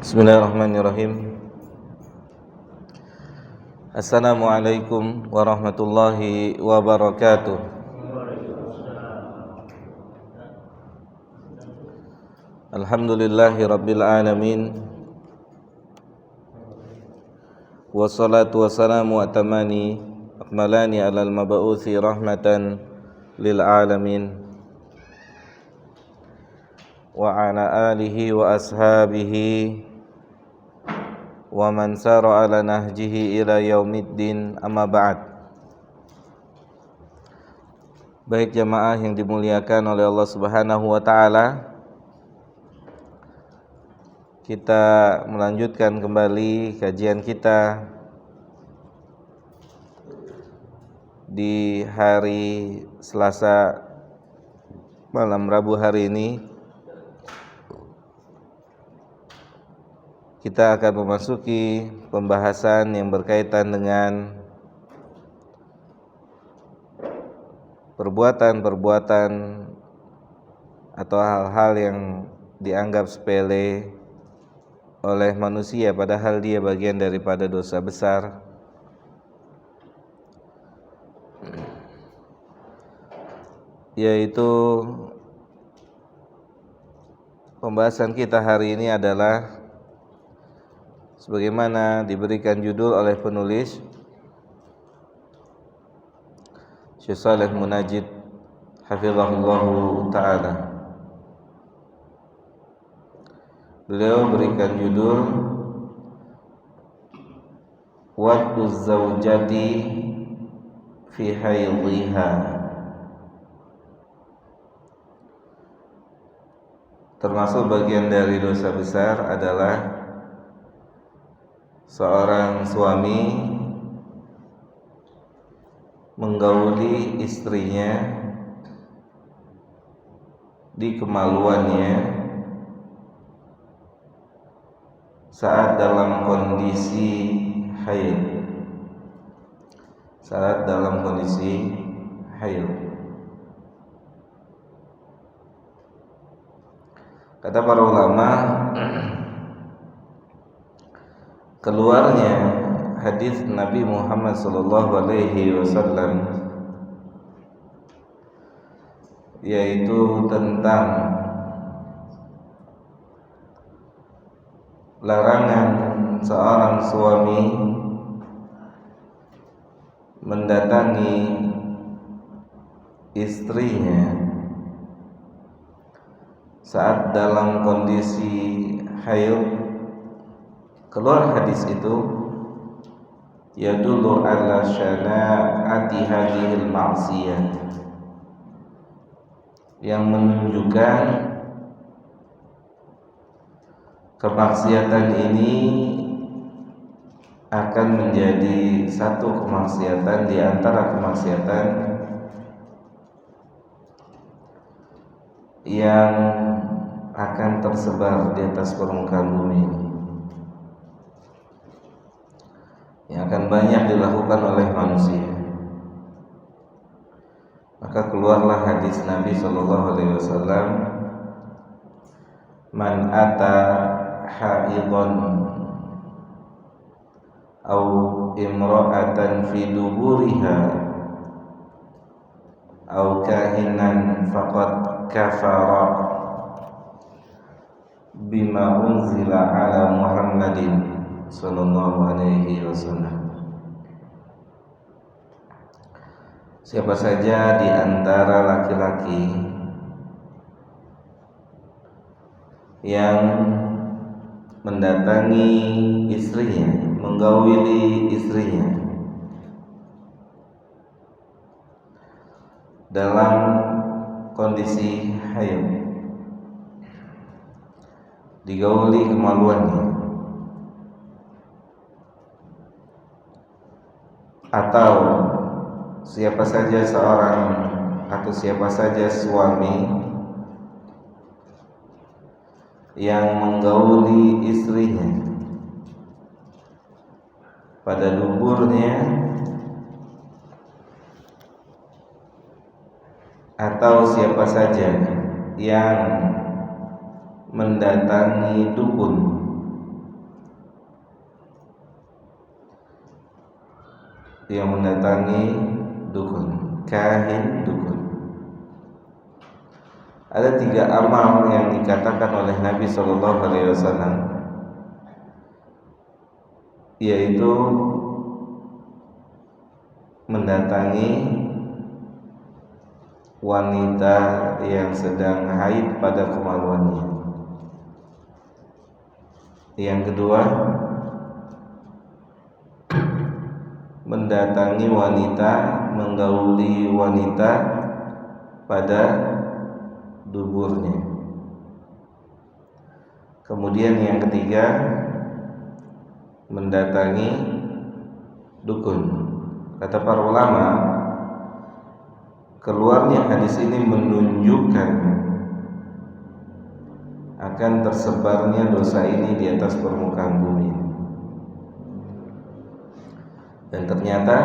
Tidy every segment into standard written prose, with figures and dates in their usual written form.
Bismillahirrahmanirrahim. Assalamualaikum warahmatullahi wabarakatuh. Alhamdulillahi rabbil alamin. Wassalatu wassalamu atamani akmalani alal mab'uthi rahmatan lil alamin. Wa ala alihi wa ashabihi wa man sara ala nahjihi ila yaumiddin, amma ba'd. Baik jamaah yang dimuliakan oleh Allah Subhanahu wa taala, kita melanjutkan kembali kajian kita di hari Selasa malam Rabu hari ini. Kita akan memasuki pembahasan yang berkaitan dengan perbuatan-perbuatan atau hal-hal yang dianggap sepele oleh manusia, padahal dia bagian daripada dosa besar. Yaitu pembahasan kita hari ini adalah sebagaimana diberikan judul oleh penulis Syekh Shalih Munajjid hafizahullahu ta'ala. Beliau berikan judul Wad'uz zawjati fi haydhiha. Termasuk bagian dari dosa besar adalah seorang suami menggauli istrinya di kemaluannya saat dalam kondisi haid. Saat dalam kondisi haid. Kata para ulama, keluarnya hadis Nabi Muhammad SAW yaitu tentang larangan seorang suami mendatangi istrinya saat dalam kondisi haid. Keluar hadis itu yadullu ala syana'ati hadhil ma'siyah, yang menunjukkan kemaksiatan ini akan menjadi satu kemaksiatan di antara kemaksiatan yang akan tersebar di atas permukaan bumi ini, yang akan banyak dilakukan oleh manusia. Maka keluarlah hadis Nabi SAW, man ata haidon au imra'atan fi duburiha au kahinan faqad kafara bima unzila ala Muhammadin sallallahu alaihi wasallam. Siapa saja di antara laki-laki yang mendatangi istrinya, menggauli istrinya dalam kondisi haid, digauli kemaluannya, atau siapa saja seorang atau siapa saja suami yang menggauli istrinya pada duburnya, atau siapa saja yang mendatangi dukun yang mendatangi dukun, kahin, dukun. Ada 3 amal yang dikatakan oleh Nabi SAW, yaitu mendatangi wanita yang sedang haid pada kemaluannya. Yang kedua, mendatangi wanita, menggauli wanita pada duburnya. Kemudian yang ketiga, mendatangi dukun. Kata para ulama, keluarnya hadis ini menunjukkan akan tersebarnya dosa ini di atas permukaan bumi. Dan ternyata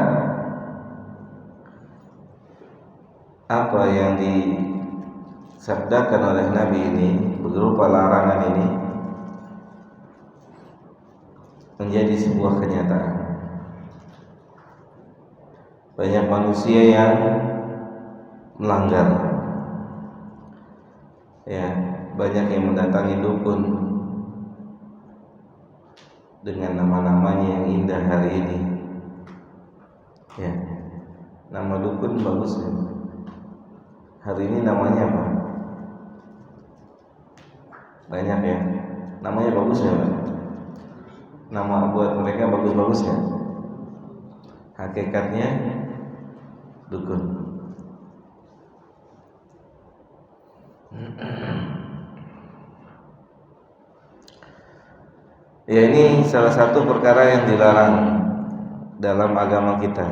apa yang disabdakan oleh Nabi ini berupa larangan ini menjadi sebuah kenyataan. Banyak manusia yang melanggar, ya, banyak yang mendatangi dukun dengan nama-namanya yang indah hari ini. Ya, nama dukun bagus ya. Hari ini namanya apa? Banyak ya. Namanya bagus ya, Pak? Nama buat mereka bagus-bagus ya. Hakikatnya dukun. Ya, ini salah satu perkara yang dilarang dalam agama kita.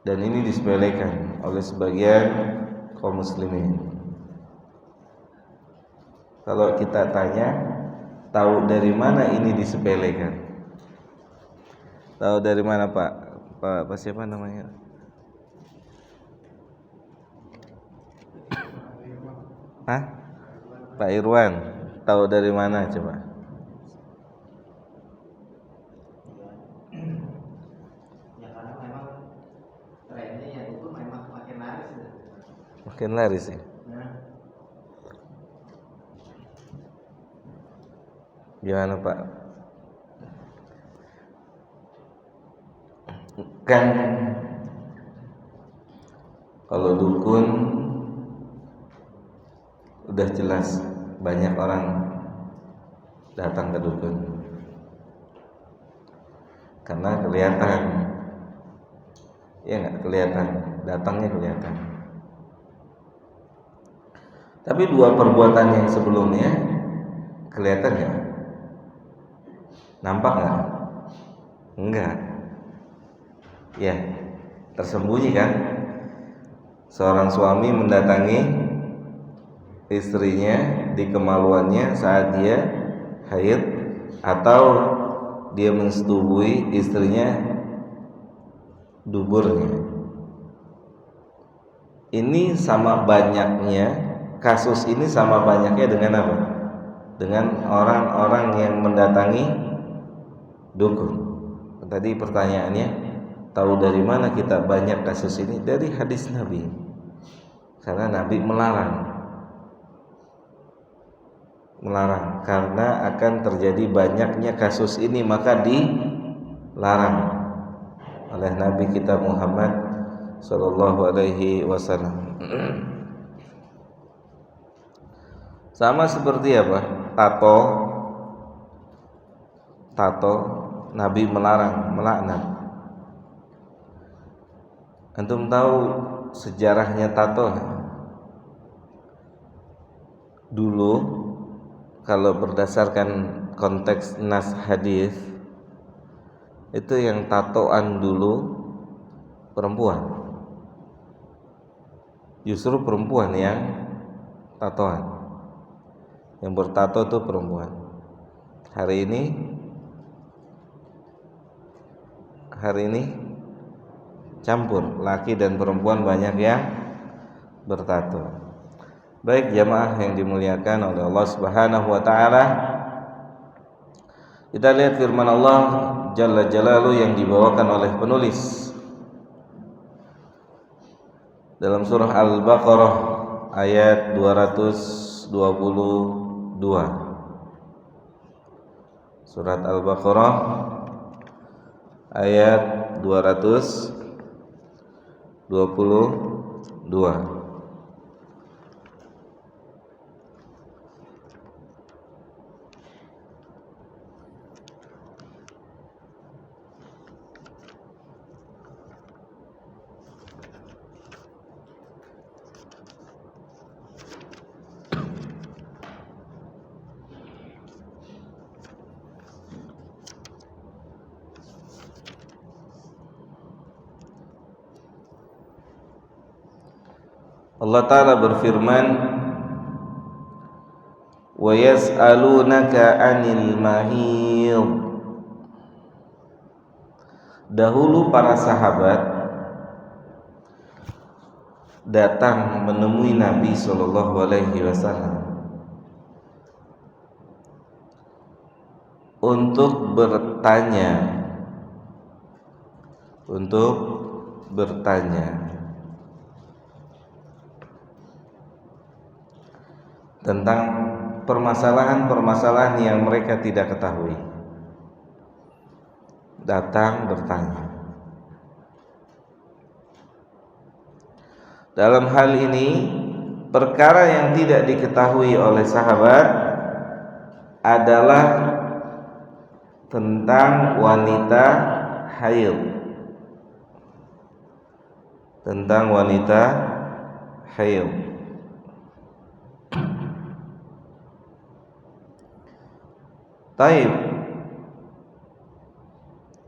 Dan ini disepelekan oleh sebagian kaum muslimin. Kalau kita tanya, tahu dari mana ini disepelekan? Tahu dari mana, Pak? Pak siapa namanya? Hah? Pak Irwan. Tahu dari mana coba? Ya karena memang trennya ya itu memang makin laris ya. Makin laris ya. Nah, Gimana Pak? Kan kalau dukun udah jelas banyak orang datang ke dukun karena kelihatan, ya nggak kelihatan, datangnya kelihatan. Tapi 2 perbuatan yang sebelumnya kelihatan nggak? Nampak nggak? Enggak. Ya, tersembunyi kan? Seorang suami mendatangi istrinya di kemaluannya saat dia haid, atau dia mensetubui istrinya duburnya. Ini sama banyaknya, kasus ini sama banyaknya dengan apa? Dengan orang-orang yang mendatangi dukun. Tadi pertanyaannya, tahu dari mana kita banyak kasus ini? Dari hadis Nabi. Karena Nabi melarang karena akan terjadi banyaknya kasus ini, maka dilarang oleh Nabi kita Muhammad sallallahu alaihi wasallam. Sama seperti apa? Tato Nabi melarang, melaknat. Antum tahu sejarahnya tato? Dulu kalau berdasarkan konteks nas hadis, itu yang tatoan dulu perempuan. Justru perempuan yang tatoan. Yang bertato itu perempuan. Hari ini campur, laki dan perempuan banyak yang bertato. Baik jamaah yang dimuliakan oleh Allah Subhanahu wa taala, kita lihat firman Allah Jalla Jalaluhu yang dibawakan oleh penulis dalam surah Al-Baqarah ayat 222. Surat Al-Baqarah ayat 222. Allah Ta'ala berfirman, wa yas'alunaka 'anil mahid. Dahulu para sahabat datang menemui Nabi sallallahu alaihi wasallam untuk bertanya tentang permasalahan-permasalahan yang mereka tidak ketahui. Datang bertanya. Dalam hal ini, perkara yang tidak diketahui oleh sahabat adalah tentang wanita haid. Tentang wanita haid. Taib.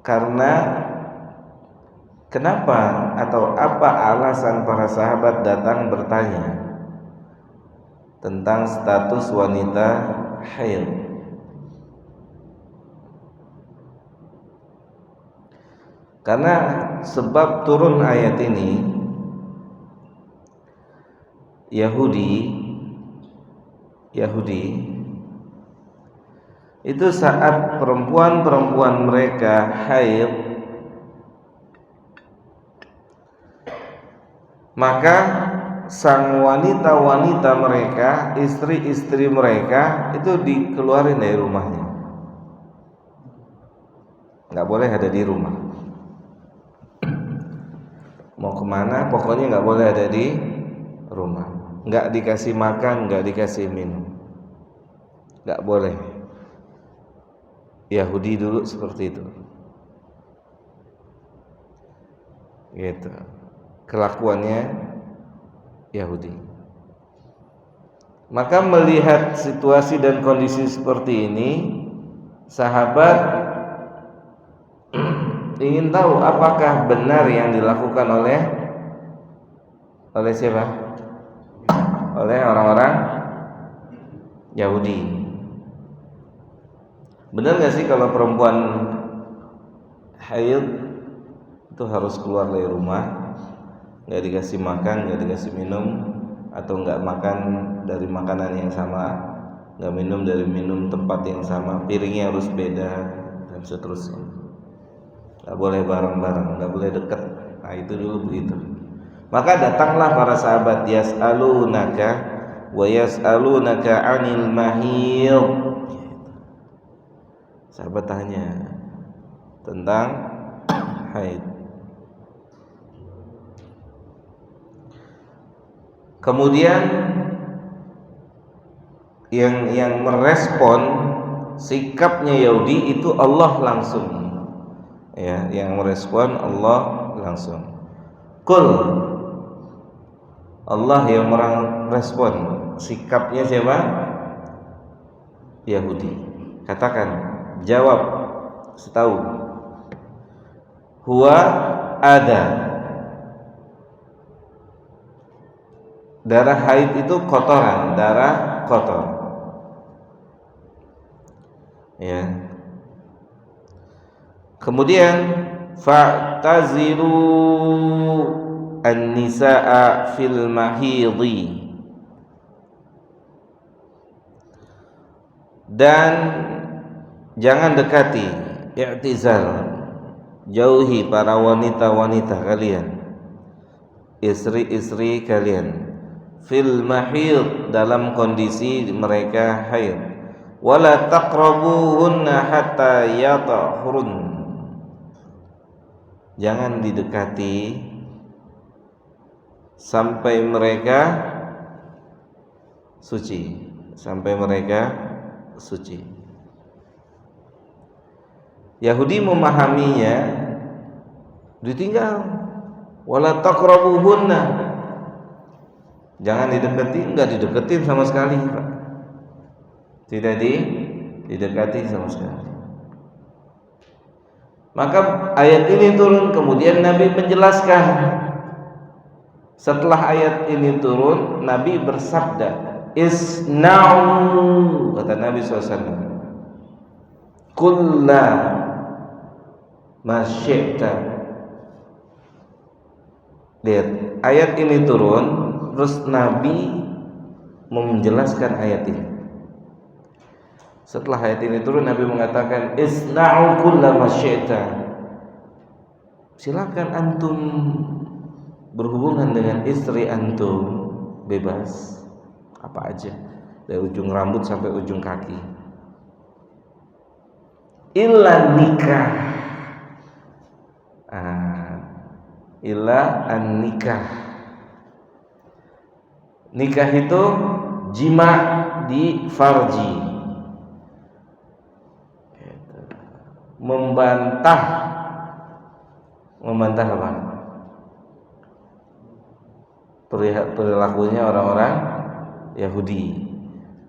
Karena kenapa atau apa alasan para sahabat datang bertanya tentang status wanita haid? Karena sebab turun ayat ini, Yahudi itu saat perempuan-perempuan mereka haid, maka sang wanita-wanita mereka, istri-istri mereka itu dikeluarin dari rumahnya. Nggak boleh ada di rumah. Mau kemana, pokoknya nggak boleh ada di rumah. Nggak dikasih makan, nggak dikasih minum, nggak boleh. Yahudi dulu seperti itu, gitu kelakuannya Yahudi. Maka melihat situasi dan kondisi seperti ini, sahabat ingin tahu apakah benar yang dilakukan oleh siapa? Oleh orang-orang Yahudi. Benar gak sih kalau perempuan haid itu harus keluar dari rumah, gak dikasih makan, gak dikasih minum, atau gak makan dari makanan yang sama, gak minum dari minum tempat yang sama, piringnya harus beda, dan seterusnya. Gak boleh bareng-bareng, gak boleh dekat. Nah itu dulu begitu. Maka datanglah para sahabat, yas'alunaka wa yas'alunaka 'anil mahid. Sahabat tanya tentang haid. Kemudian yang merespon sikapnya Yahudi itu Allah langsung. Ya, yang merespon Allah langsung. Qul, Allah yang merespon sikapnya siapa? Yahudi. Katakan, jawab, setahu. Huwa ada. Darah haid itu kotoran, darah kotor. Ya. Kemudian fa'tazilu an-nisaa fil mahidhi. Dan jangan dekati i'tizal, jauhi para wanita-wanita kalian, istri-istri kalian, fil mahid, dalam kondisi mereka haid, wala taqrabuhunna hatta yatahurun, jangan didekati sampai mereka suci, sampai mereka suci. Yahudi memahaminya ditinggal, wala taqrabuhunna, jangan didekati, enggak dideketin sama sekali, Pak. Tidak didekati sama sekali. Maka ayat ini turun, kemudian Nabi menjelaskan. Setelah ayat ini turun, Nabi bersabda, isna'u, kata Nabi SAW, kulla ma syi'ta. Lihat, ayat ini turun, terus Nabi menjelaskan ayat ini. Setelah ayat ini turun, Nabi mengatakan, isna'u kulla ma syi'ta, silakan antum berhubungan dengan istri antum bebas, apa aja, dari ujung rambut sampai ujung kaki, illa nikah, illa an-nikah. Nikah itu jima di farji, membantah apa? Perilakunya orang-orang Yahudi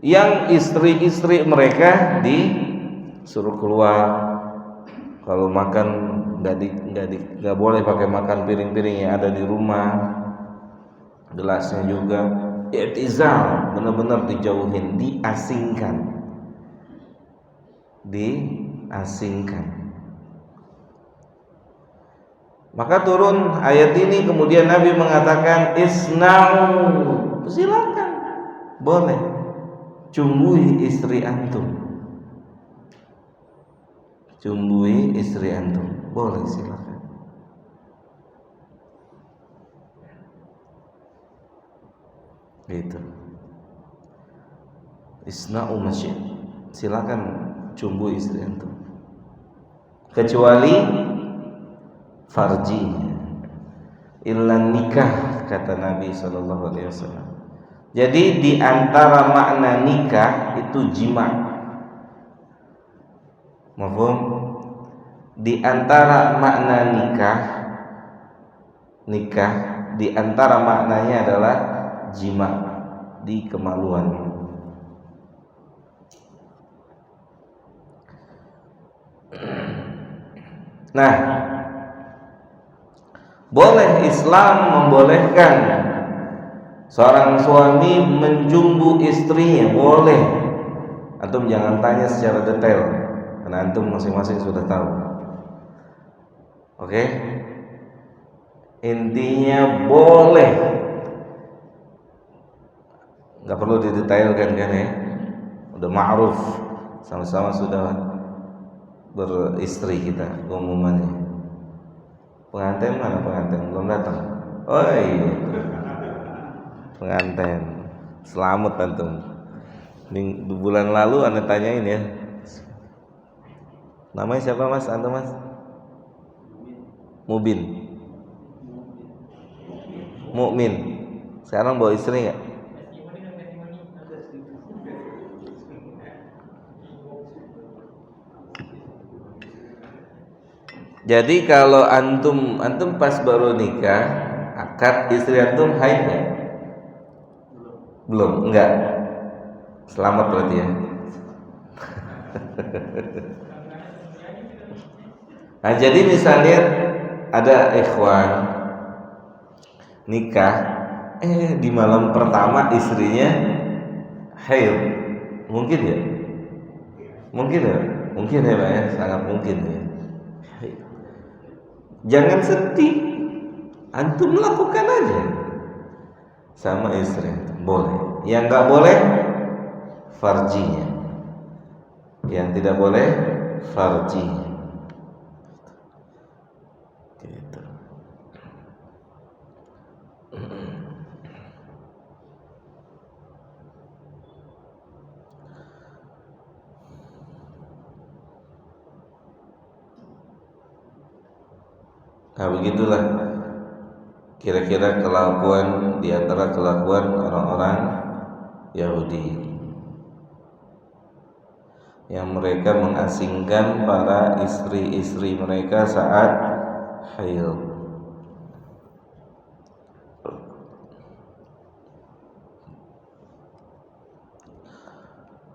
yang istri-istri mereka disuruh keluar, kalau makan nggak boleh pakai makan piring-piring yang ada di rumah, gelasnya juga i'tizal, benar-benar dijauhin, diasingkan. Maka turun ayat ini, kemudian Nabi mengatakan isna'u, silakan, boleh cumbui istri antum, boleh, silakan. Gitu. Isna'u masyi', silakan cumbui istri antum, kecuali farji, illa nikah, kata Nabi SAW. Jadi di antara makna nikah itu jima, mafhum? Di antara makna nikah di antara maknanya adalah jima, di kemaluan. Nah, boleh, Islam membolehkan seorang suami menjumbu istrinya, boleh. Antum jangan tanya secara detail, karena antum masing-masing sudah tahu. Oke? Intinya boleh, nggak perlu didetailkan kan ya, udah ma'ruf, sama-sama sudah beristri kita umumannya. Pengantin mana pengantin? Belum datang. Oh iya, pengantin. Selamat antum. Bulan lalu anda tanyain ya. Namanya siapa mas? Antum mas? Mukmin. Sekarang bawa istri nggak? Jadi kalau antum pas baru nikah, akad, istri antum haid nggak? Belum, enggak. Selamat berarti ya. Nah, jadi misalnya ada ikhwan nikah, di malam pertama istrinya haid, mungkin ya? Mungkin ya Pak ya, sangat mungkin ya. Jangan sedih, antum lakukan aja sama istri, boleh. Yang nggak boleh farjinya, yang tidak boleh farjinya. Nah, begitulah kira-kira kelakuan di antara kelakuan orang-orang Yahudi yang mereka mengasingkan para istri-istri mereka saat haid.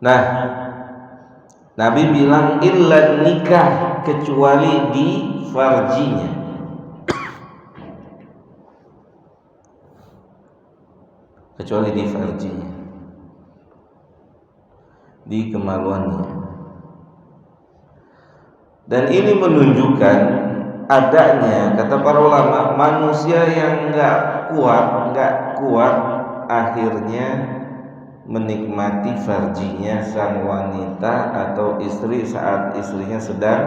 Nah, Nabi bilang illa nikah, kecuali di farjinya. Kecuali di farjinya, di kemaluannya. Dan ini menunjukkan adanya, kata para ulama, manusia yang nggak kuat akhirnya menikmati farjinya sang wanita atau istri saat istrinya sedang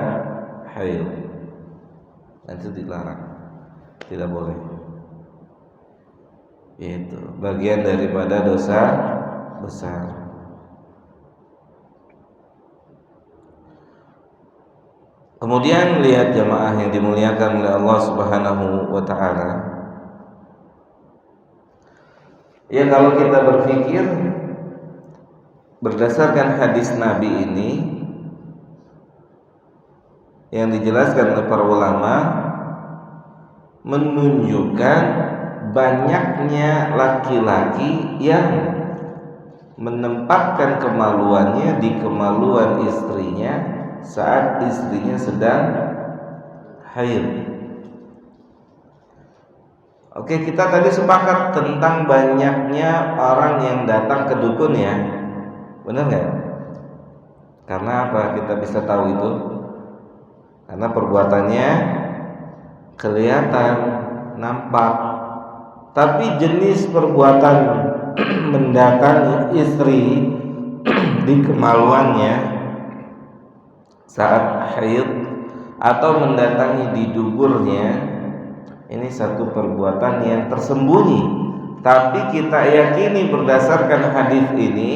haid. Itu dilarang, tidak boleh. Itu bagian daripada dosa besar. Kemudian lihat jamaah yang dimuliakan oleh Allah Subhanahu wa taala. Ya, kalau kita berpikir berdasarkan hadis Nabi ini yang dijelaskan oleh para ulama, menunjukkan banyaknya laki-laki yang menempatkan kemaluannya di kemaluan istrinya saat istrinya sedang haid. Oke, kita tadi sepakat tentang banyaknya orang yang datang ke dukun ya, benar nggak? Karena apa kita bisa tahu itu? Karena perbuatannya kelihatan, nampak. Tapi jenis perbuatan mendatangi istri di kemaluannya saat haid atau mendatangi di duburnya, ini satu perbuatan yang tersembunyi. Tapi kita yakini berdasarkan hadis ini,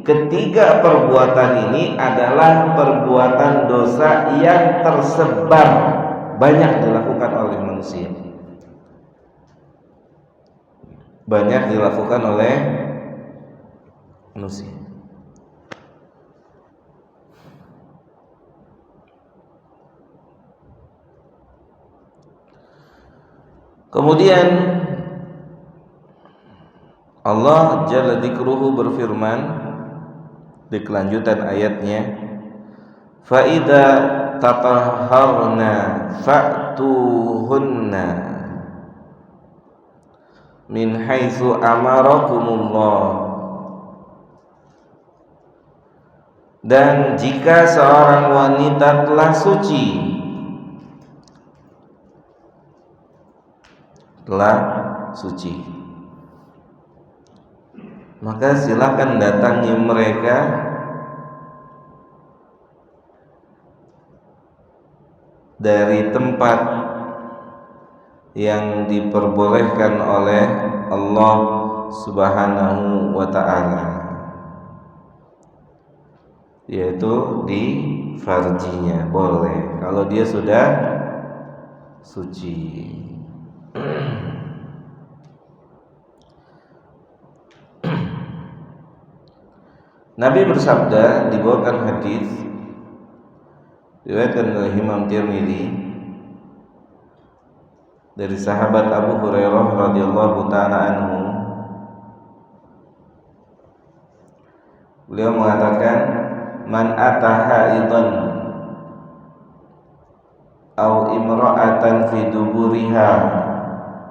ketiga perbuatan ini adalah perbuatan dosa yang tersebar, banyak dilakukan oleh manusia. Banyak dilakukan oleh manusia. Kemudian Allah Jalla Dzikruhu berfirman di kelanjutan ayatnya, fa idza tatahharna fa'tuhunna min haitsu amarakumullah. Dan jika seorang wanita telah suci, maka silakan datangi mereka dari tempat yang diperbolehkan oleh Allah Subhanahu wa ta'ala, yaitu di farjinya boleh kalau dia sudah suci. Nabi bersabda, dibawakan hadis diriwayatkan oleh Imam Tirmidzi dari sahabat Abu Hurairah radhiyallahu taala anhu. Beliau mengatakan, man ataha idan au imra'atan fi duburiha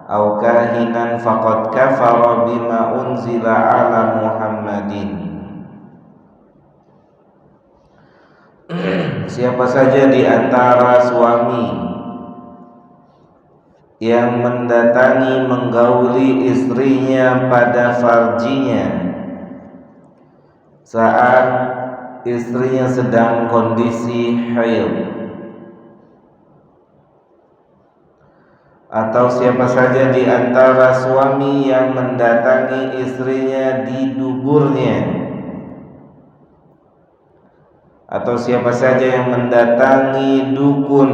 au kahinan faqad kafara bima unzila ala Muhammadin. Siapa saja di antara suami yang mendatangi menggauli istrinya pada farjinya saat istrinya sedang kondisi haid, atau siapa saja di antara suami yang mendatangi istrinya di duburnya, atau siapa saja yang mendatangi dukun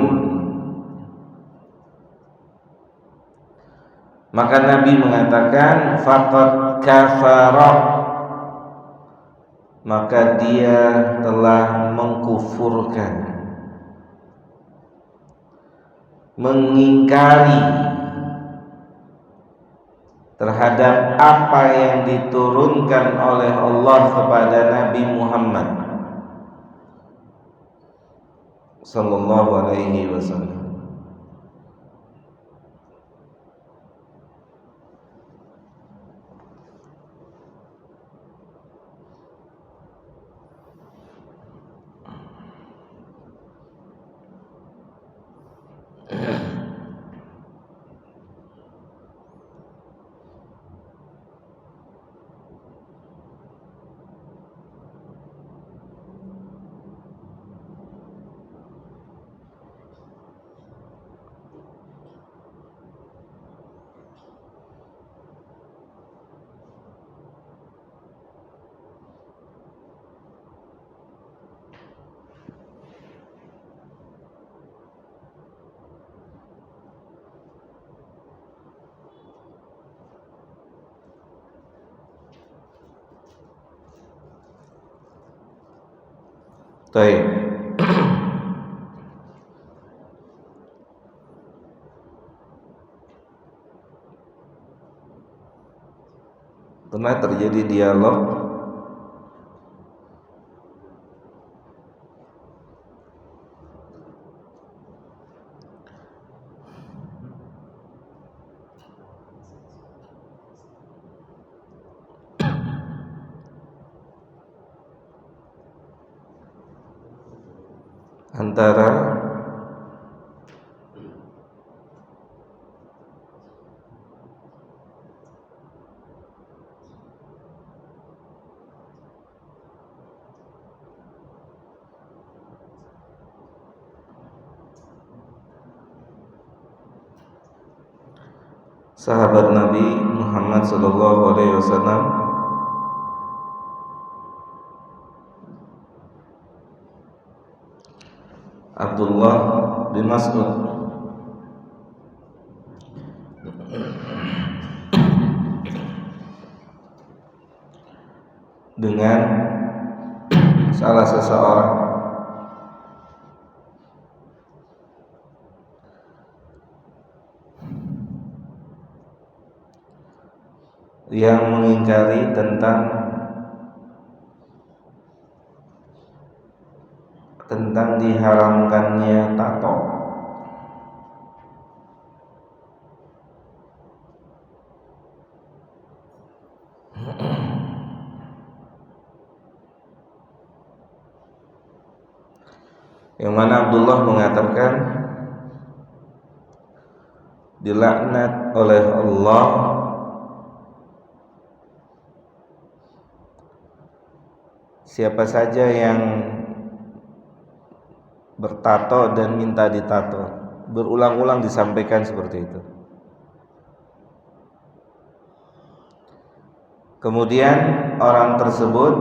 Maka Nabi mengatakan faqad kafara, maka dia telah mengkufurkan, mengingkari terhadap apa yang diturunkan oleh Allah kepada Nabi Muhammad sallallahu alaihi wasallam. Baik. Pernah terjadi dialog antara sahabat Nabi Muhammad sallallahu alaihi wasallam Abdullah bin Mas'ud dengan salah seseorang yang mengingkari tentang diharamkannya tato. Yang mana Abdullah mengatakan dilaknat oleh Allah siapa saja yang bertato dan minta ditato. Berulang-ulang disampaikan seperti itu. Kemudian orang tersebut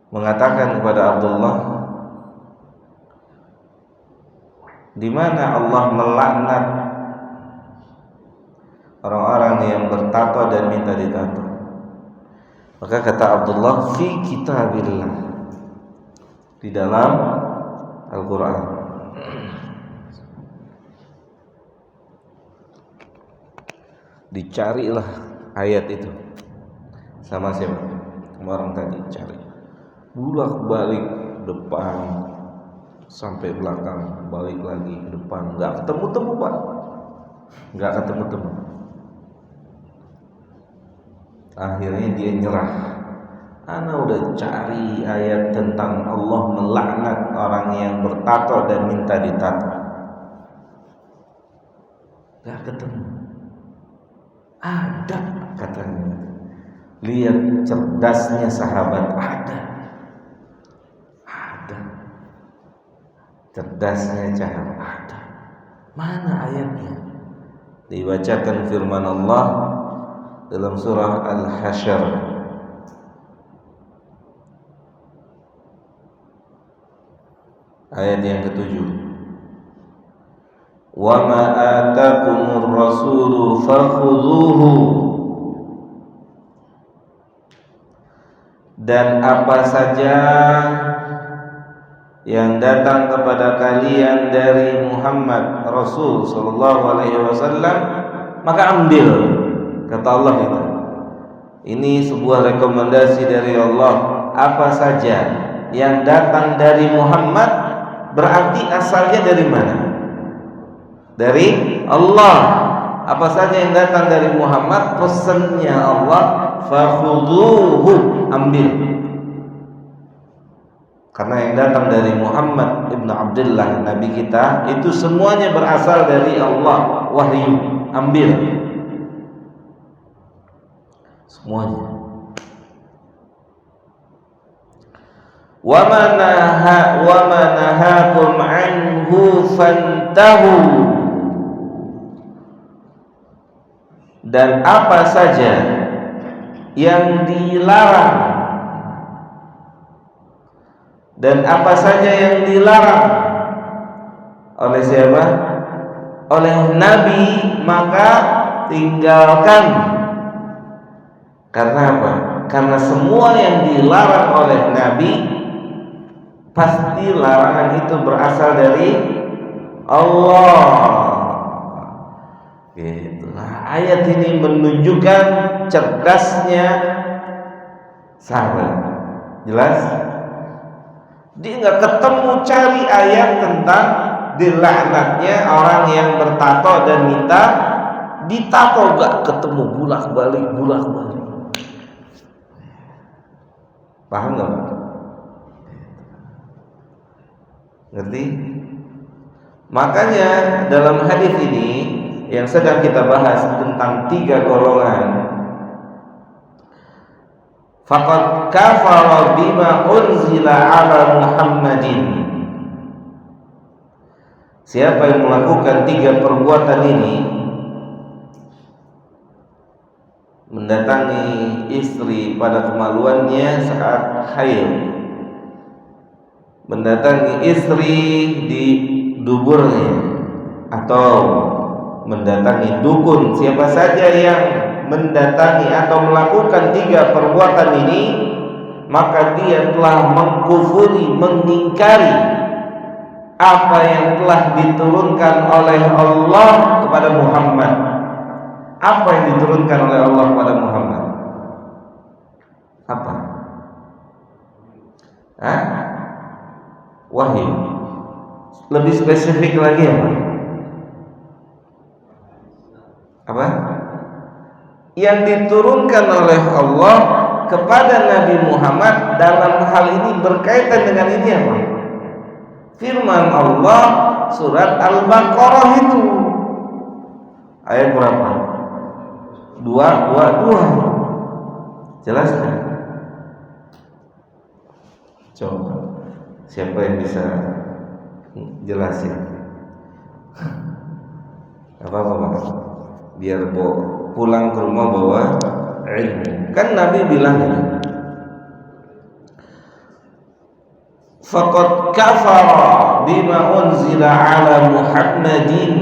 mengatakan kepada Abdullah, di mana Allah melaknat orang-orang yang bertato dan minta ditato? Maka kata Abdullah, fi kitabillah, di dalam Al-Quran. Dicarilah ayat itu sama siapa? Orang tadi cari, bolak-balik depan sampai belakang, balik lagi ke depan, nggak ketemu-temu Pak, nggak ketemu-temu. Akhirnya dia nyerah. Ana udah cari ayat tentang Allah melaknat orang yang bertato dan minta ditato, gak ketemu. Ada katanya. Lihat cerdasnya sahabat, ada. Cerdasnya sahabat, ada. Mana ayatnya? Dibacakan firman Allah dalam surah Al-Hasyr ayat yang ke-7. wa ma atakumur rasulu fakhudhuhu, dan apa saja yang datang kepada kalian dari Muhammad Rasul sallallahu alaihi wasallam, maka ambil. Kata Allah itu. Ini sebuah rekomendasi dari Allah. Apa saja yang datang dari Muhammad berarti asalnya dari mana? Dari Allah. Apa saja yang datang dari Muhammad, pesannya Allah, fakhudhuhu, ambil. Karena yang datang dari Muhammad ibn Abdullah, Nabi kita, itu semuanya berasal dari Allah, wahyu, ambil semuanya. Wa ma nahakum anhu fantahu, dan apa saja yang dilarang, dan apa saja yang dilarang oleh siapa? Oleh Nabi, maka tinggalkan. Karena apa? Karena semua yang dilarang oleh Nabi, pasti larangan itu berasal dari Allah. Itulah ayat ini menunjukkan cerdasnya sahabat. Jelas? Dia nggak ketemu cari ayat tentang dilaknatnya orang yang bertato dan minta ditato, nggak ketemu, bolak-balik. Paham nggak? Ngerti? Makanya dalam hadis ini yang sedang kita bahas tentang 3 golongan, faqad kafara bima unzila ala Muhammadin. Siapa yang melakukan 3 perbuatan ini, mendatangi istri pada kemaluannya saat haid, mendatangi istri di duburnya, atau mendatangi dukun, siapa saja yang mendatangi atau melakukan 3 perbuatan ini, maka dia telah mengkufuri, mengingkari apa yang telah diturunkan oleh Allah kepada Muhammad. Apa yang diturunkan oleh Allah kepada Muhammad? Apa? Wahyu. Lebih spesifik lagi apa? Yang diturunkan oleh Allah kepada Nabi Muhammad dalam hal ini berkaitan dengan ini apa? Firman Allah surat Al-Baqarah itu ayat berapa? 222. Jelas kan? Coba siapa yang bisa jelasin? Apa-apa biar pulang ke rumah bawa ilmu. Kan Nabi bilang ini, faqad kafara bima unzila ala Muhammadin,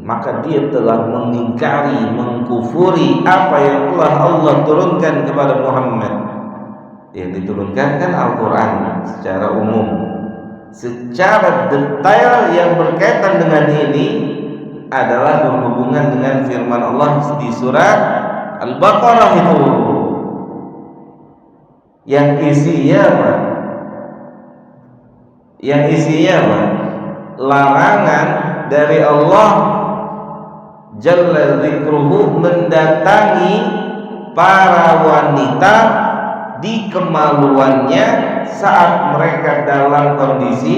maka dia telah mengingkari, mengkufuri apa yang telah Allah turunkan kepada Muhammad. Yang diturunkan kan Al-Quran secara umum. Secara detail yang berkaitan dengan ini adalah berhubungan dengan firman Allah di surat Al-Baqarah itu, yang isinya apa? Yang isinya apa? Larangan dari Allah Jalla Dzikruhu mendatangi para wanita di kemaluannya saat mereka dalam kondisi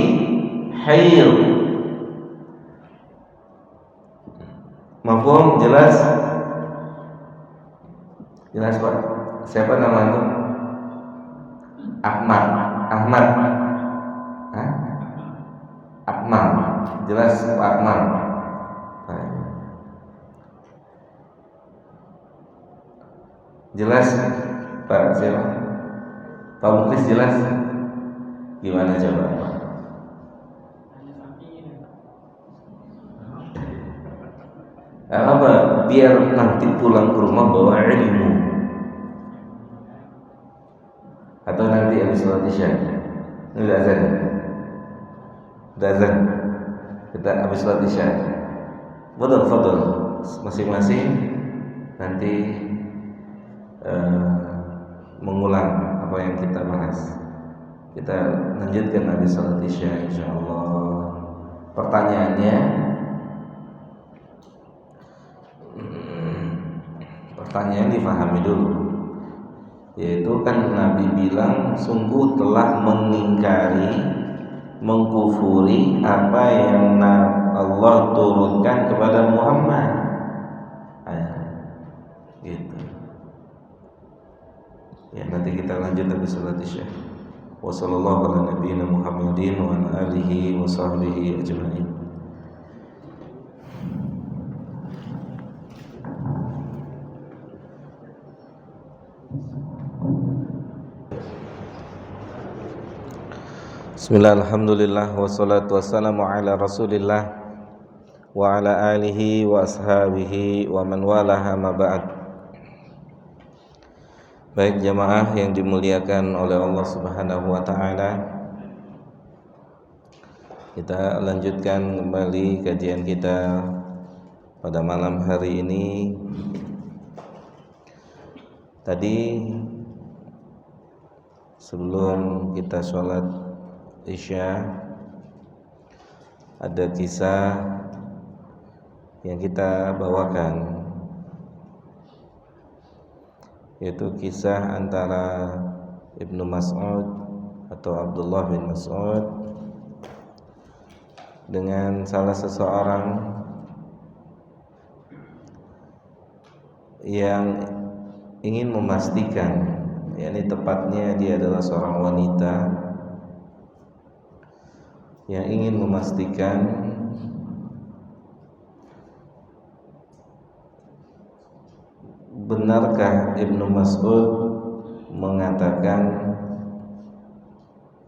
haid. Mafhum? Jelas? Jelas Pak? Siapa nama itu? Ahmad. Jelas Pak Ahmad? Jelas Pak siapa? Pak Muklis jelas? Gimana coba? biar nanti pulang ke rumah bawa ilmu. Atau nanti habis sholat isya. Ini udah azan. Udah azan. Kita habis sholat isya. Fadhal. Masing-masing nanti mengulang apa yang kita bahas. Kita lanjutkan habis sholat isya insyaallah. Pertanyaannya, difahami dulu. Yaitu kan Nabi bilang sungguh telah mengingkari, mengkufuri apa yang Allah turunkan kepada Muhammad. Gitu. Ya, nanti kita lanjut habis salat Isya. Wassallallahu ala nabiyyina Muhammadin wa ala alihi wa sahbihi ajma'in. Bismillah, alhamdulillah, wassalatu wassalamu ala rasulillah wa ala alihi wa ashabihi wa man walaha ma ba'd. Baik jamaah yang dimuliakan oleh Allah Subhanahu wa taala, kita lanjutkan kembali kajian kita pada malam hari ini. Tadi sebelum kita sholat Isya ada kisah yang kita bawakan, yaitu kisah antara Ibnu Mas'ud atau Abdullah bin Mas'ud dengan salah seseorang yang ingin memastikan, yakni tepatnya dia adalah seorang wanita yang ingin memastikan benarkah Ibnu Mas'ud mengatakan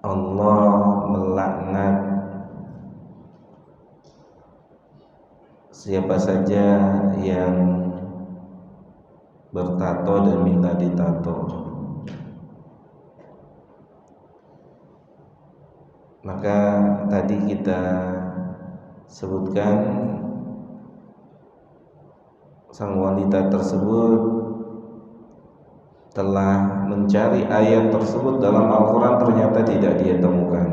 Allah melaknat siapa saja yang bertato dan minta ditato. Maka tadi kita sebutkan sang wanita tersebut telah mencari ayat tersebut dalam Al-Quran, ternyata tidak dia temukan.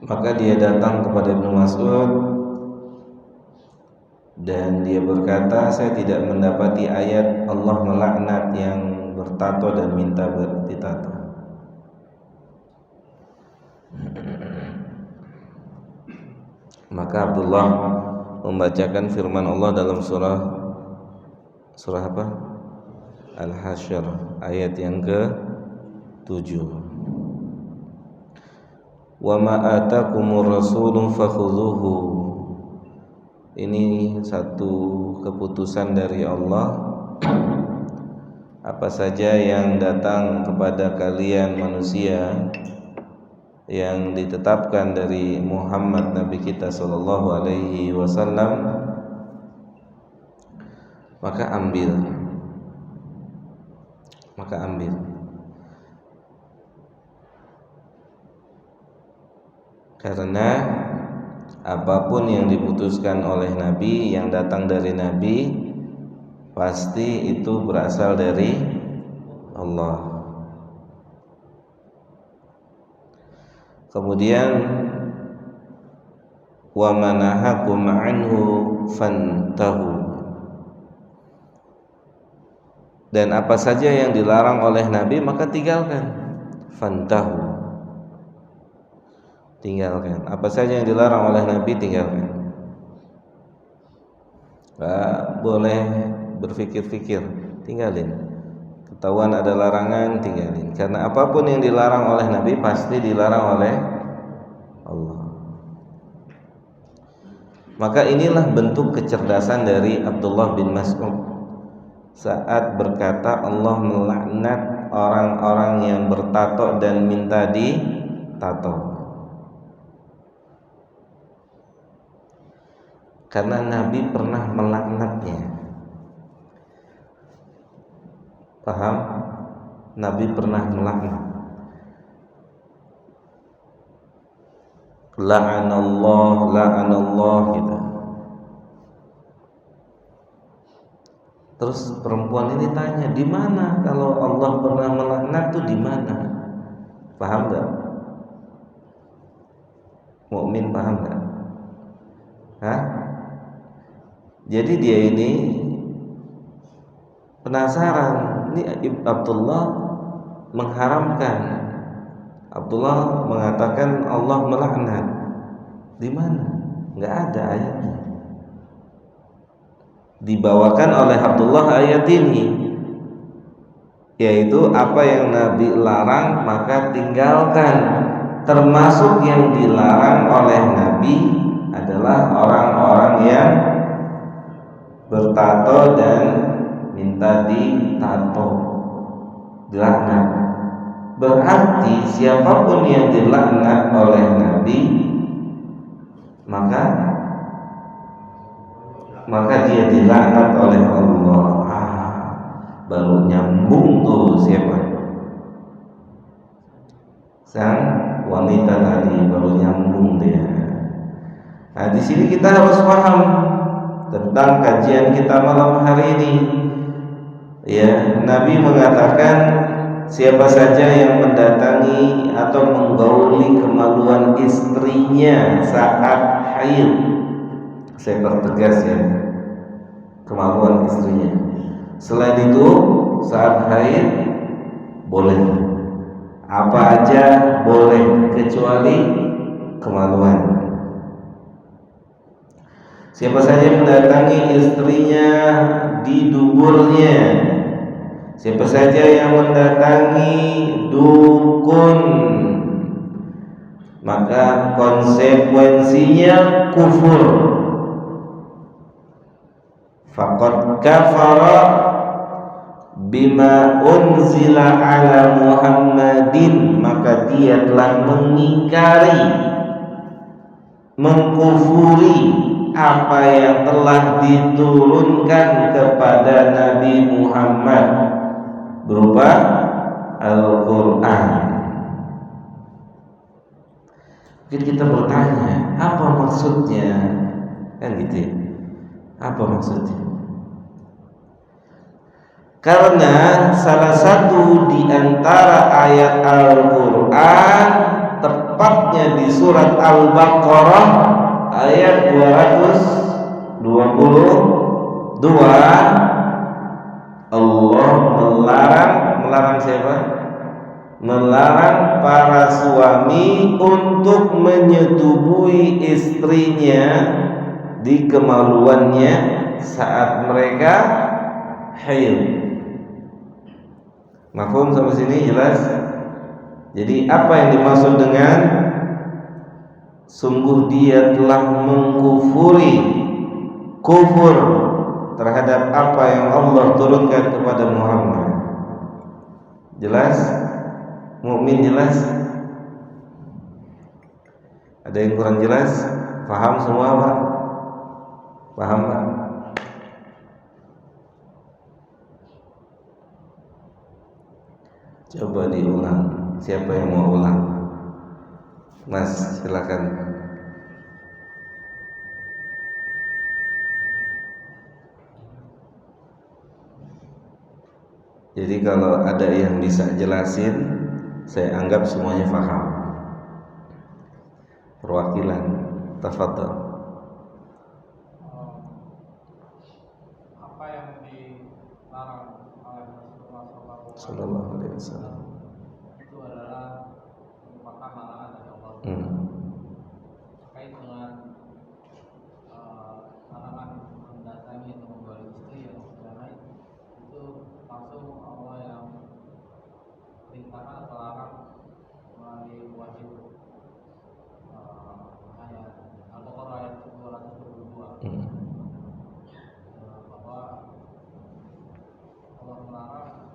Maka dia datang kepada Ibnu Mas'ud dan dia berkata, saya tidak mendapati ayat Allah melaknat yang bertato dan minta ditato. Maka Abdullah membacakan firman Allah dalam surah apa? Al-Hasyr ayat yang ke-7. Wa ma atakumur rasulu fakhudhuhu. Ini satu keputusan dari Allah. Apa saja yang datang kepada kalian manusia yang ditetapkan dari Muhammad Nabi kita sallallahu alaihi wasallam, maka ambil. Karena apapun yang diputuskan oleh Nabi, yang datang dari Nabi, pasti itu berasal dari Allah. Kemudian wa manahakum anhu fantahu. Dan apa saja yang dilarang oleh Nabi maka tinggalkan. Fantahu. Tinggalkan. Apa saja yang dilarang oleh Nabi tinggalkan. Gak boleh berpikir-pikir, tinggalin. Ketahuan ada larangan, tinggalin. Karena apapun yang dilarang oleh Nabi pasti dilarang oleh Allah. Maka inilah bentuk kecerdasan dari Abdullah bin Mas'ud saat berkata Allah melaknat orang-orang yang bertato dan minta tato. Karena Nabi pernah melaknatnya. Paham? Nabi pernah melaknat. La'anallah gitu. Terus perempuan ini tanya, di mana kalau Allah pernah melaknat tuh di mana? Paham enggak? Mukmin paham enggak? Hah? Jadi dia ini penasaran. Ini Abdullah mengharamkan. Abdullah mengatakan Allah melaknat. Di mana? Enggak ada ayatnya. Dibawakan oleh Abdullah ayat ini, yaitu apa yang Nabi larang maka tinggalkan. Termasuk yang dilarang oleh Nabi adalah orang-orang yang bertato dan minta ditato, dilaknat. Berarti siapapun yang dilaknat oleh Nabi maka dia dilaknat oleh Allah. Baru nyambung tuh siapa? Sang wanita tadi baru nyambung dia. Nah, di sini kita harus paham tentang kajian kita malam hari ini. Ya, Nabi mengatakan siapa saja yang mendatangi atau menggauli kemaluan istrinya saat haid, saya pertegas ya, kemaluan istrinya. Selain itu saat haid boleh, apa aja boleh kecuali kemaluan. Siapa saja mendatangi istrinya di duburnya, siapa saja yang mendatangi dukun, maka konsekuensinya kufur. Faqad kafara bima unzila ala Muhammadin, maka dia telah mengingkari, mengkufuri apa yang telah diturunkan kepada Nabi Muhammad berupa Al-Quran. Mungkin kita bertanya, apa maksudnya? Kan gitu ya. Apa maksudnya? Karena salah satu di antara ayat Al-Quran, tepatnya di surat Al-Baqarah ayat 222, Allah melarang siapa? Melarang para suami untuk menyetubuhi istrinya di kemaluannya saat mereka haid. Mafhum sampai sini jelas? Jadi apa yang dimaksud dengan sungguh dia telah mengkufuri, kufur terhadap apa yang Allah turunkan kepada Muhammad. Jelas? Mukmin jelas? Ada yang kurang jelas? Paham semua Pak? Paham Pak? Coba diulang. Siapa yang mau ulang? Mas, silakan. Jadi kalau ada yang bisa jelasin, saya anggap semuanya paham. Perwakilan, tafadhol. Apa yang dilarang oleh Rasulullah Sallallahu alaihi wasallam itu adalah merupakan larangan dari Allah. Terkait dengan larangan mendatangi atau menggauli istri yang sedang haid, itu langsung Allah yang perintahkan atau larang melalui wahyu ayat Al-Baqarah ayat 222 bahwa Allah melarang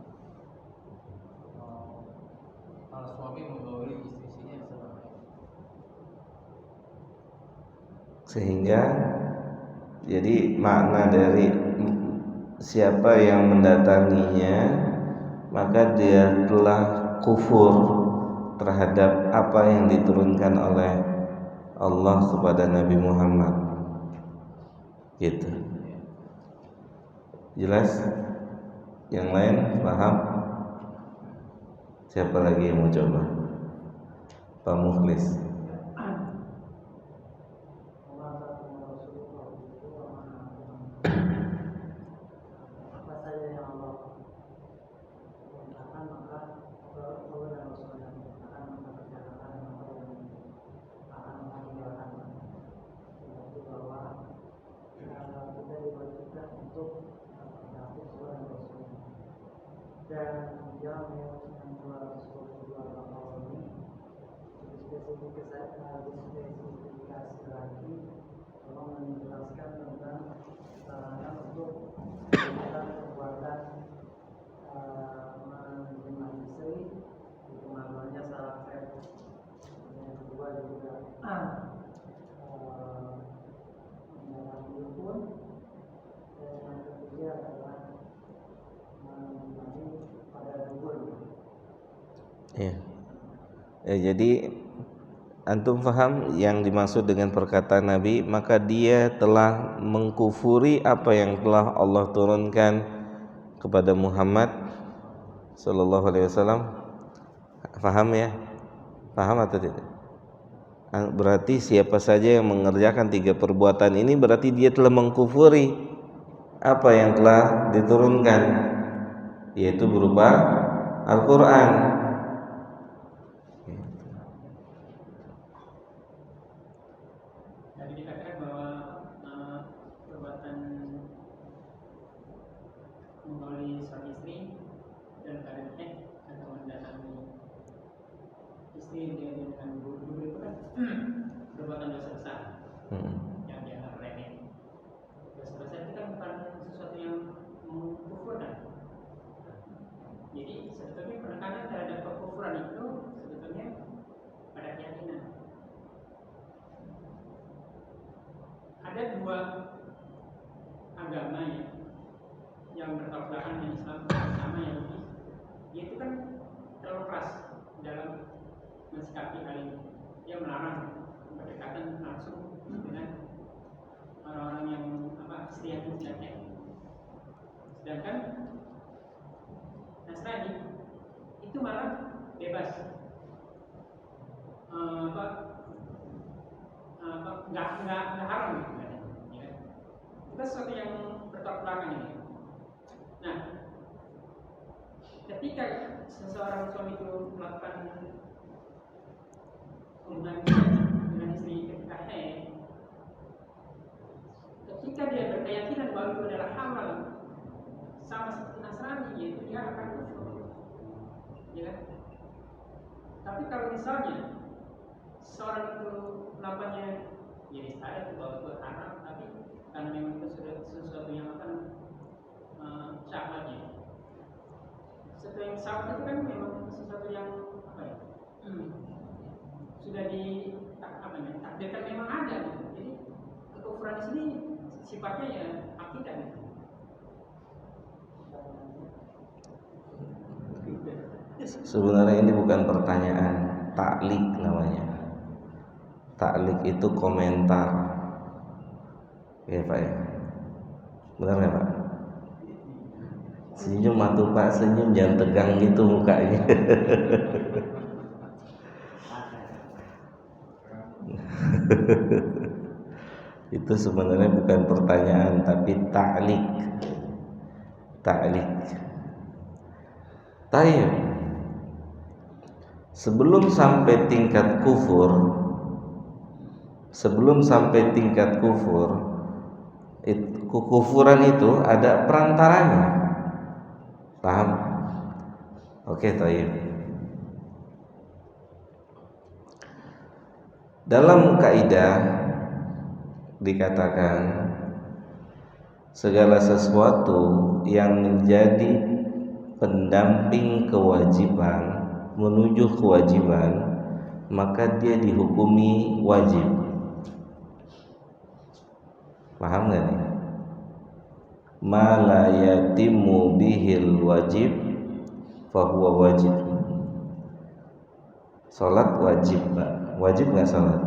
para suami menggauli istri-istrinya yang sedang Sehingga jadi makna dari siapa yang mendatanginya maka dia telah kufur terhadap apa yang diturunkan oleh Allah kepada Nabi Muhammad. Gitu. Jelas? Yang lain paham? Siapa lagi yang mau coba? Pak Mukhlis. Apa saja yang Allah perintahkan maka Allah dan Rasulnya akan memperkerjakan apa yang akan meninggalkan. Berarti bahwa kita diwajibkan untuk mengikuti Allah dan Rasulnya. Dan dalam ayat 222 Al-Baqarah ini spesifikasi lagi Allah menjelaskan tentang larangan untuk melakukan perbuatan menjadi istri, itu namanya salah seks. Yang kedua juga mendatangi dukun, dan yang ketiga adalah menjadi pada dukun. Ya. Jadi antum faham yang dimaksud dengan perkataan Nabi, maka dia telah mengkufuri apa yang telah Allah turunkan kepada Muhammad sallallahu alaihi wasallam. Faham ya? Paham atau tidak? Berarti siapa saja yang mengerjakan 3 perbuatan ini berarti dia telah mengkufuri apa yang telah diturunkan, yaitu berupa Al-Qur'an. Perbuatan dosa besar yang dianggap remeh. Dosa besar itu kan bukan sesuatu yang mengkufurkan. Jadi sebetulnya penekanan terhadap kekufuran itu sebetulnya pada keyakinan. Ada 2 agama yang bertolak belakang dengan Islam sama yang ini. Dia itu kan terlalu keras dalam mensikapi hal ini. Dia melarang berdekatan langsung dengan orang-orang yang istiadat. Sedangkan Nasrani itu malah bebas, nggak haram gitu kan? Ya. Itu kan sesuatu yang bertolak belakang ini. Nah, ketika seseorang suami itu melakukan hubungan dengan istri ketika haid, ketika dia berkeyakinan bahwa itu adalah halal, sama seperti Nasrani, yaitu dia akan kufur, ya. Tapi kalau misalnya seorang itu melakukannya jadi sadar bahwa itu haram, tapi karena memang itu sudah sesuatu yang akan syahwatnya. Sesuatu yang syahwat itu kan memang sesuatu yang sudah takdirkan memang ada gitu. Jadi kekufuran di sini sifatnya ya akidah gitu. Sebenarnya ini bukan pertanyaan, taklik namanya. Taklik itu komentar. Ya Pak ya. Benar ya Pak? Senyum atuh Pak, senyum, jangan tegang gitu mukanya. Itu sebenarnya bukan pertanyaan tapi ta'liq. Ta'liq. Tayyib. Sebelum sampai tingkat kufur, kekufuran itu ada perantaranya. Paham? Oke, tayyib. Dalam kaidah dikatakan segala sesuatu yang menjadi pendamping kewajiban menuju kewajiban maka dia dihukumi wajib. Paham nggak nih? Ma la yatimmu bihil wajib fahuwa wajib. Salat wajib, Pak. Wajib nggak salat?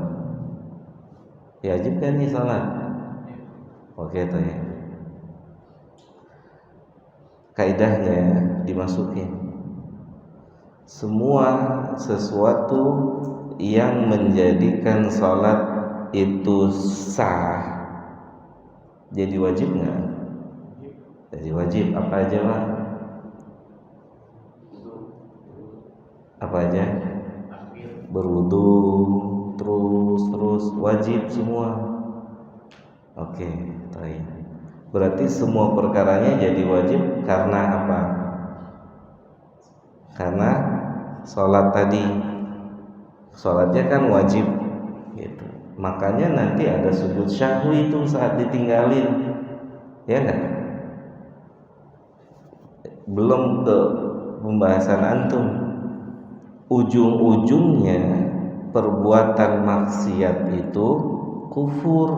Ya, wajib kan nih salat? Oke tuh ya. Kaidahnya dimasukin. Semua sesuatu yang menjadikan salat itu sah jadi wajib nggak? Jadi wajib. Apa aja, Pak? Apa aja? Berwudu, terus wajib semua. Oke, baik. Berarti semua perkaranya jadi wajib karena apa? Karena sholat tadi. Sholatnya kan wajib gitu. Makanya nanti ada sujud syahwi itu saat ditinggalin. Ya enggak? Belum ke pembahasan antum. Ujung-ujungnya perbuatan maksiat itu kufur.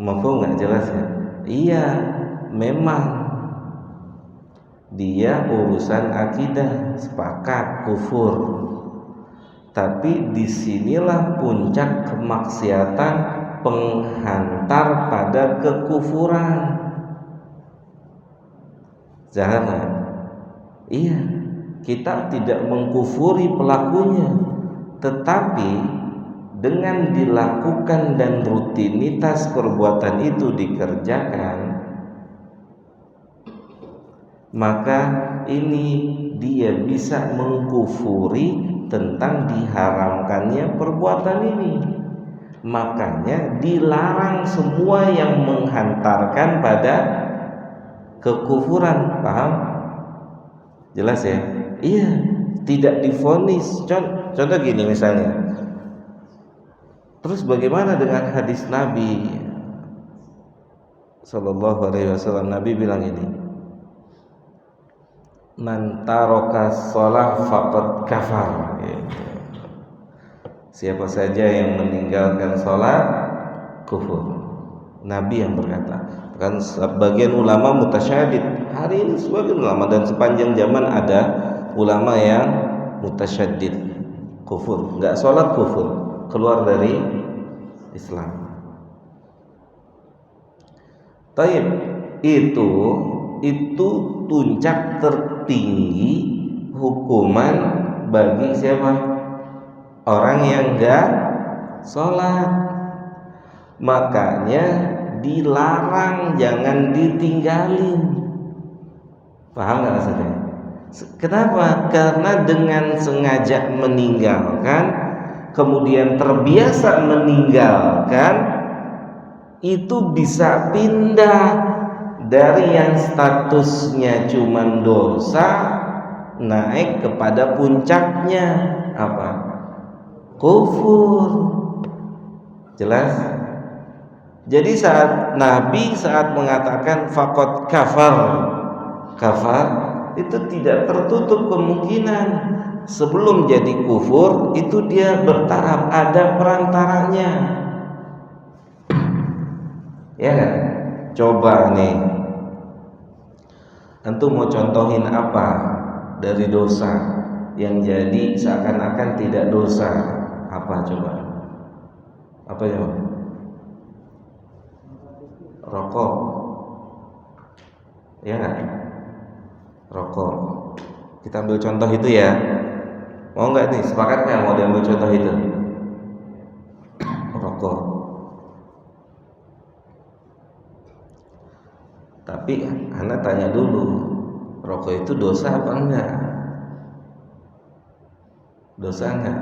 Mafhum nggak jelas ya? Iya, memang dia urusan akidah, sepakat kufur. Tapi disinilah puncak kemaksiatan penghantar pada kekufuran. Jangan. Iya, kita tidak mengkufuri pelakunya, tetapi dengan dilakukan dan rutinitas perbuatan itu dikerjakan, maka ini dia bisa mengkufuri tentang diharamkannya perbuatan ini. Makanya dilarang semua yang menghantarkan pada kekufuran. Paham? Jelas ya? Iya, tidak divonis. Contoh gini misalnya. Terus bagaimana dengan hadis Nabi Sallallahu Alaihi Wasallam? Nabi bilang ini, man taraka shalah faqad kafar. Gitu. Siapa saja yang meninggalkan sholat kufur. Nabi yang berkata. Kan sebagian ulama mutasyadid. Hari ini sebagian ulama dan sepanjang zaman ada ulama yang mutasyadid, kufur, nggak sholat kufur, keluar dari Islam. Taib itu puncak tertinggi hukuman bagi siapa? Orang yang nggak sholat. Makanya dilarang, jangan ditinggalin. Paham nggak maksudnya? Kenapa? Karena dengan sengaja meninggalkan, kemudian terbiasa meninggalkan, itu bisa pindah dari yang statusnya cuman dosa naik kepada puncaknya apa? Kufur. Jelas? Jadi saat Nabi mengatakan faqad kafar itu tidak tertutup kemungkinan sebelum jadi kufur itu dia bertahap, ada perantaranya. Ya kan? Coba nih, antum mau contohin apa dari dosa yang jadi seakan-akan tidak dosa? Apa coba? Apa ya? Rokok. Ya kan? Rokok. Kita ambil contoh itu ya. Mau nggak nih? Sepakat nggak mau diambil contoh itu? Rokok. Tapi anak tanya dulu, rokok itu dosa apa enggak? Dosa enggak?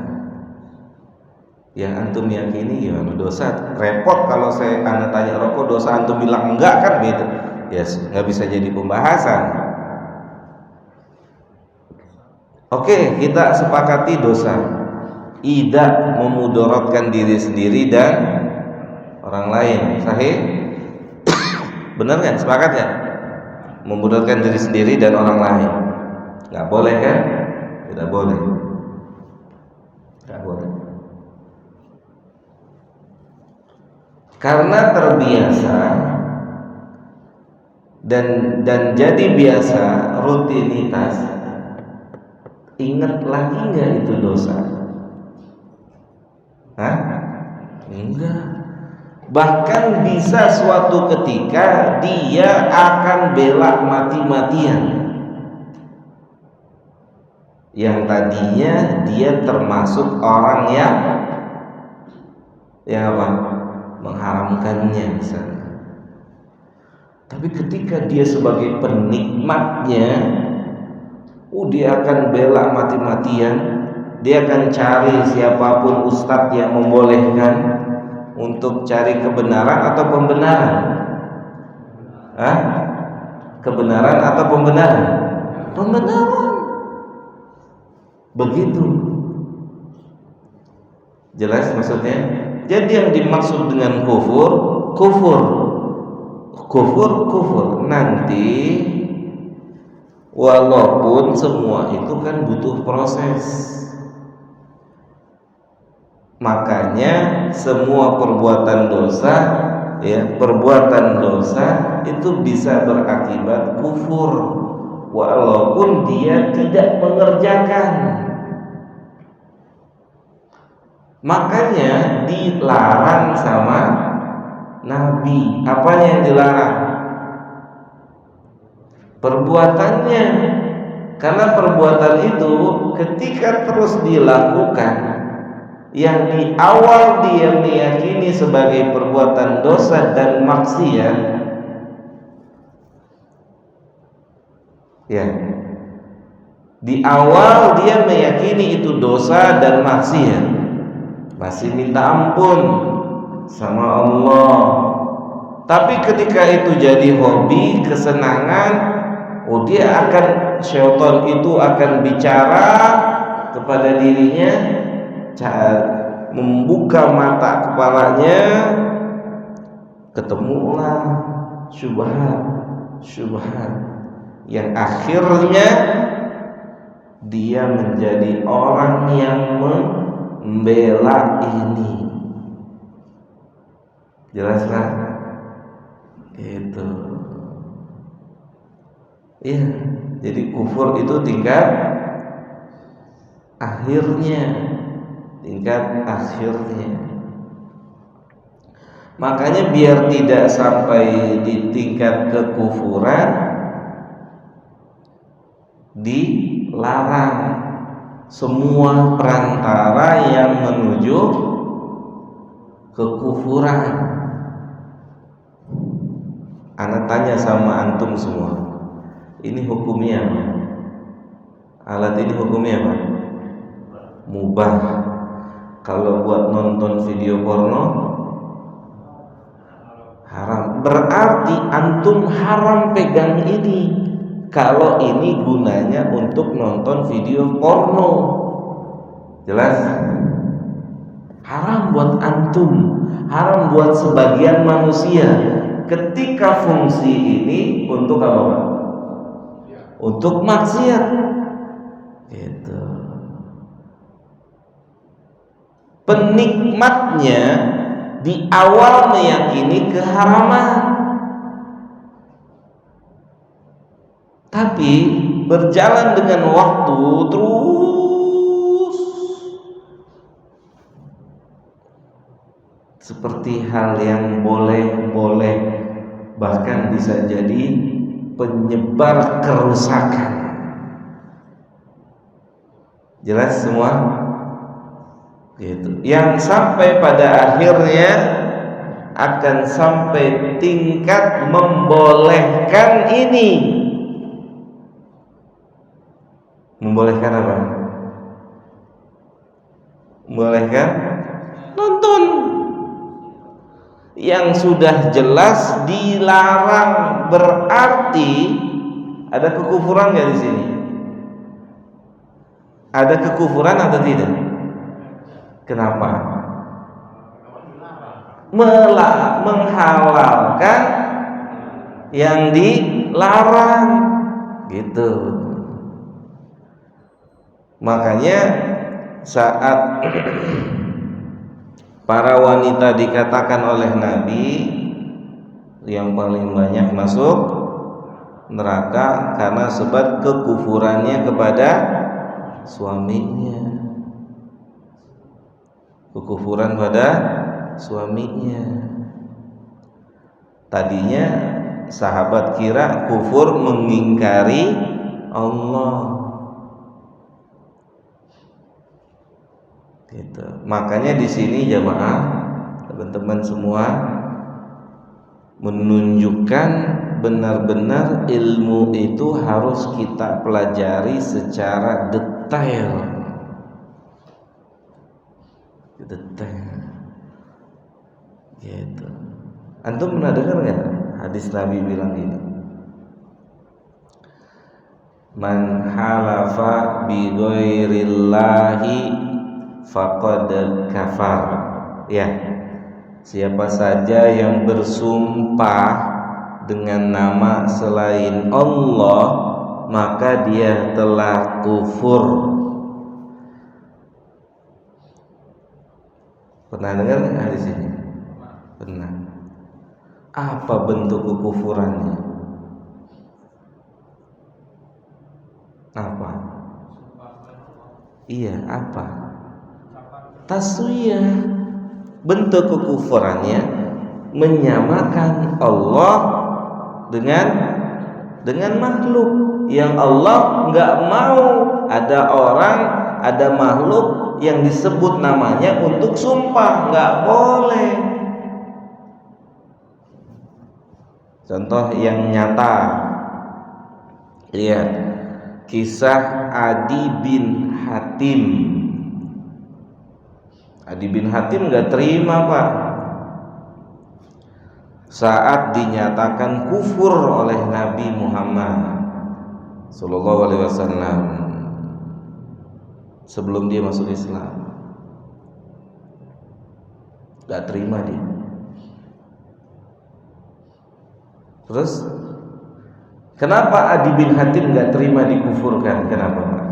Yang antum yakini gimana? Dosa. Repot kalau anak tanya rokok dosa, antum bilang enggak kan gitu. Ya nggak bisa jadi pembahasan. Oke, kita sepakati dosa. Tidak memudaratkan diri sendiri dan orang lain. Sahih? Benar kan? Sepakat ya? Memudaratkan diri sendiri dan orang lain. Nggak boleh kan? Tidak boleh. Nggak boleh. Karena terbiasa dan jadi biasa, rutinitas, ingat lagi nggak itu dosa? Hah? Enggak. Bahkan bisa suatu ketika dia akan bela mati-matian yang tadinya dia termasuk orang yang apa? Mengharamkannya misalnya. Tapi ketika dia sebagai penikmatnya, dia akan bela mati-matian. Dia akan cari siapapun ustadz yang membolehkan untuk cari kebenaran atau pembenaran. Kebenaran atau pembenaran? Pembenaran. Begitu. Jelas maksudnya? Jadi yang dimaksud dengan kufur. Nanti walaupun semua itu kan butuh proses. Makanya semua perbuatan dosa itu bisa berakibat kufur walaupun dia tidak mengerjakan. Makanya dilarang sama Nabi. Apa yang dilarang? Perbuatannya. Karena perbuatan itu ketika terus dilakukan, yang di awal dia meyakini sebagai perbuatan dosa dan maksiat, ya, di awal dia meyakini itu dosa dan maksiat, masih minta ampun sama Allah. Tapi ketika itu jadi hobi, kesenangan, syaitan itu akan bicara kepada dirinya, membuka mata kepalanya, ketemulah syubhat yang akhirnya dia menjadi orang yang membela ini. Jelas kan? Itu. Iya, jadi kufur itu tingkat akhirnya. Makanya biar tidak sampai di tingkat kekufuran, dilarang semua perantara yang menuju kekufuran. Ana tanya sama antum semua, ini hukumnya apa? Alat ini hukumnya apa? Mubah. Kalau buat nonton video porno haram. Berarti antum haram pegang ini kalau ini gunanya untuk nonton video porno. Jelas? Haram buat antum, haram buat sebagian manusia. Ketika fungsi ini untuk apa, Pak? Untuk maksiat. Gitu. Penikmatnya di awal meyakini keharaman, tapi berjalan dengan waktu terus seperti hal yang boleh-boleh, bahkan bisa jadi penyebar kerusakan. Jelas semua? Gitu. Yang sampai pada akhirnya akan sampai tingkat membolehkan ini. Membolehkan apa? Membolehkan nonton yang sudah jelas dilarang. Berarti ada kekufuran nggak di sini? Ada kekufuran atau tidak? Kenapa? Menghalalkan yang dilarang, gitu. Makanya saat para wanita dikatakan oleh Nabi yang paling banyak masuk neraka karena sebab kekufurannya kepada suaminya. Kekufuran pada suaminya. Tadinya sahabat kira kufur mengingkari Allah. Gitu. Makanya di sini jamaah, teman-teman semua, menunjukkan benar-benar ilmu itu harus kita pelajari secara detail. Gitu. Antum pernah dengar nggak hadis Nabi bilang gini? Man halafa bi ghairillahi faqad kafar. Ya. Siapa saja yang bersumpah dengan nama selain Allah, maka dia telah kufur. Pernah dengar hadis ini? Pernah. Apa bentuk kekufurannya? Apa? Iya, apa? Taswiyah. Bentuk kekufurannya menyamakan Allah dengan makhluk. Yang Allah nggak mau ada orang, ada makhluk yang disebut namanya untuk sumpah, nggak boleh. Contoh yang nyata, lihat kisah Adi bin Hatim. Adi bin Hatim nggak terima, Pak, saat dinyatakan kufur oleh Nabi Muhammad Sallallahu Alaihi Wasallam sebelum dia masuk Islam. Nggak terima dia. Terus kenapa Adi bin Hatim nggak terima dikufurkan? Kenapa, Pak?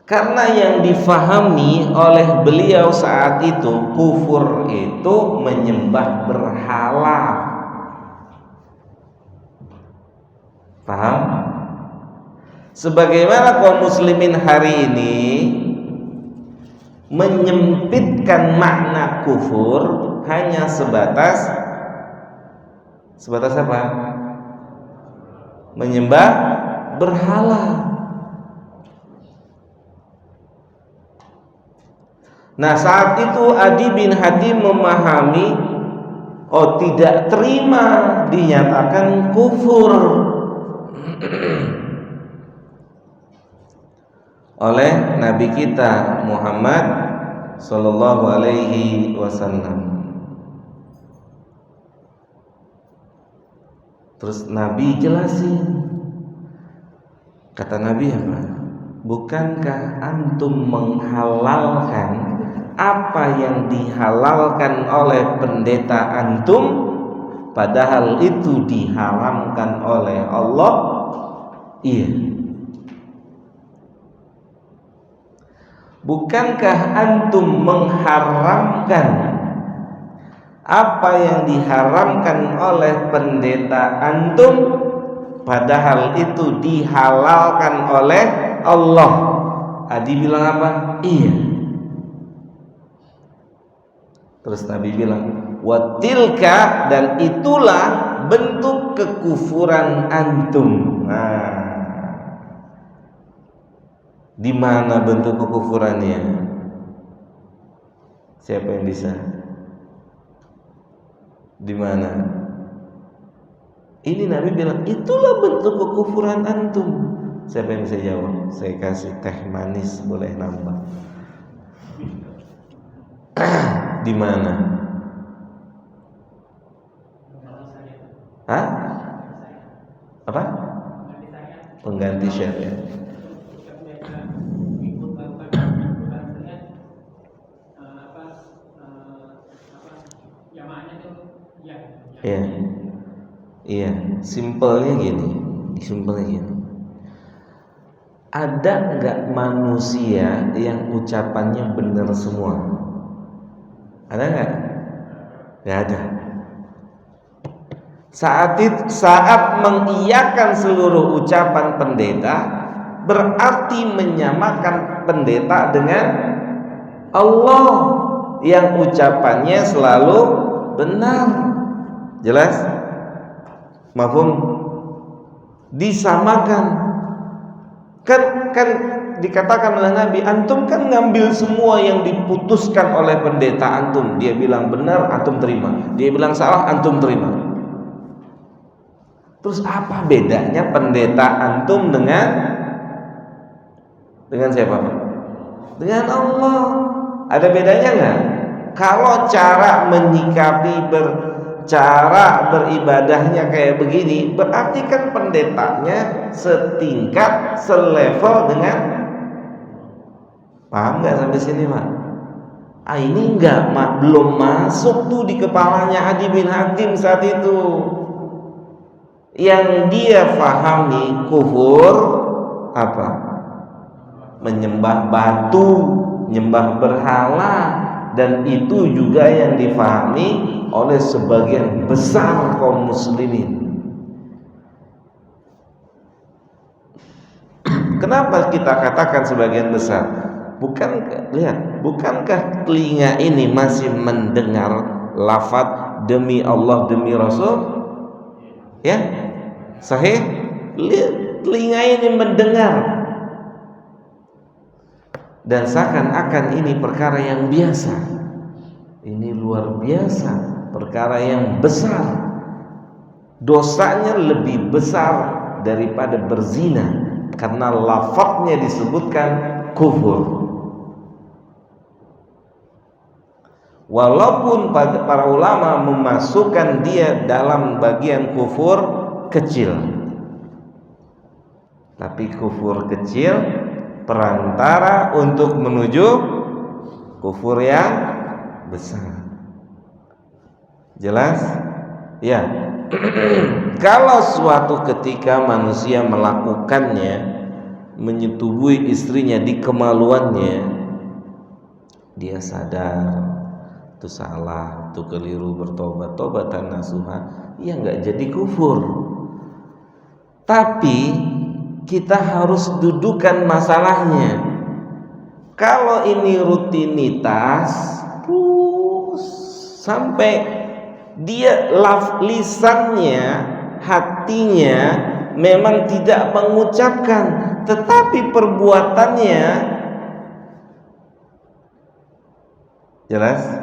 Karena yang difahami oleh beliau saat itu, kufur itu menyembah berhala. Paham? Sebagaimana kaum muslimin hari ini menyempitkan makna kufur hanya sebatas apa? Menyembah berhala. Nah, saat itu Adi bin Hatim memahami, oh, tidak terima dinyatakan kufur oleh Nabi kita Muhammad Sallallahu Alaihi Wasallam. Terus Nabi jelasin, kata Nabi apa? Bukankah antum menghalalkan apa yang dihalalkan oleh pendeta antum, padahal itu diharamkan oleh Allah? Iya. Bukankah antum mengharamkan apa yang diharamkan oleh pendeta antum, padahal itu dihalalkan oleh Allah? Adi bilang apa? Iya. Terus Nabi bilang, watilka, dan itulah bentuk kekufuran antum. Nah, di mana bentuk kekufurannya? Siapa yang bisa? Di mana? Ini Nabi bilang, itulah bentuk kekufuran antum. Siapa yang bisa jawab? Saya kasih teh manis, boleh nambah. Di mana? Hah? Apa? Pengganti syariat. Iya. Iya, simpelnya gini. Ada nggak manusia yang ucapannya benar semua? Ada nggak? Nggak ada. Saat mengiyakan seluruh ucapan pendeta, berarti menyamakan pendeta dengan Allah yang ucapannya selalu benar. Jelas? Mafhum? Disamakan. Kan dikatakan oleh Nabi, antum kan ngambil semua yang diputuskan oleh pendeta antum. Dia bilang benar, antum terima. Dia bilang salah, antum terima. Terus apa bedanya pendeta antum dengan siapa? Dengan Allah. Ada bedanya nggak? Kalau cara menyikapi cara beribadahnya kayak begini, berarti kan pendetanya setingkat, selevel dengan, paham nggak sampai sini, Pak? Ini belum masuk tuh di kepalanya Adi bin Hatim saat itu. Yang dia fahami kufur apa? Menyembah batu, menyembah berhala, dan itu juga yang difahami oleh sebagian besar kaum muslimin. Kenapa kita katakan sebagian besar? Bukankah telinga ini masih mendengar lafaz demi Allah demi Rasul? Ya, sahih. Telinga ini mendengar, dan seakan-akan ini perkara yang biasa. Ini luar biasa, perkara yang besar. Dosanya lebih besar daripada berzina, karena lafaznya disebutkan kufur. Walaupun para ulama memasukkan dia dalam bagian kufur kecil, tapi kufur kecil perantara untuk menuju kufur yang besar. Jelas? Ya. Kalau suatu ketika manusia melakukannya, menyetubuhi istrinya di kemaluannya, dia sadar itu salah, itu keliru, bertobat, tobatan nasuha, ya nggak jadi kufur. Tapi kita harus dudukan masalahnya. Kalau ini rutinitas, sampai dia lisannya, hatinya memang tidak mengucapkan, tetapi perbuatannya jelas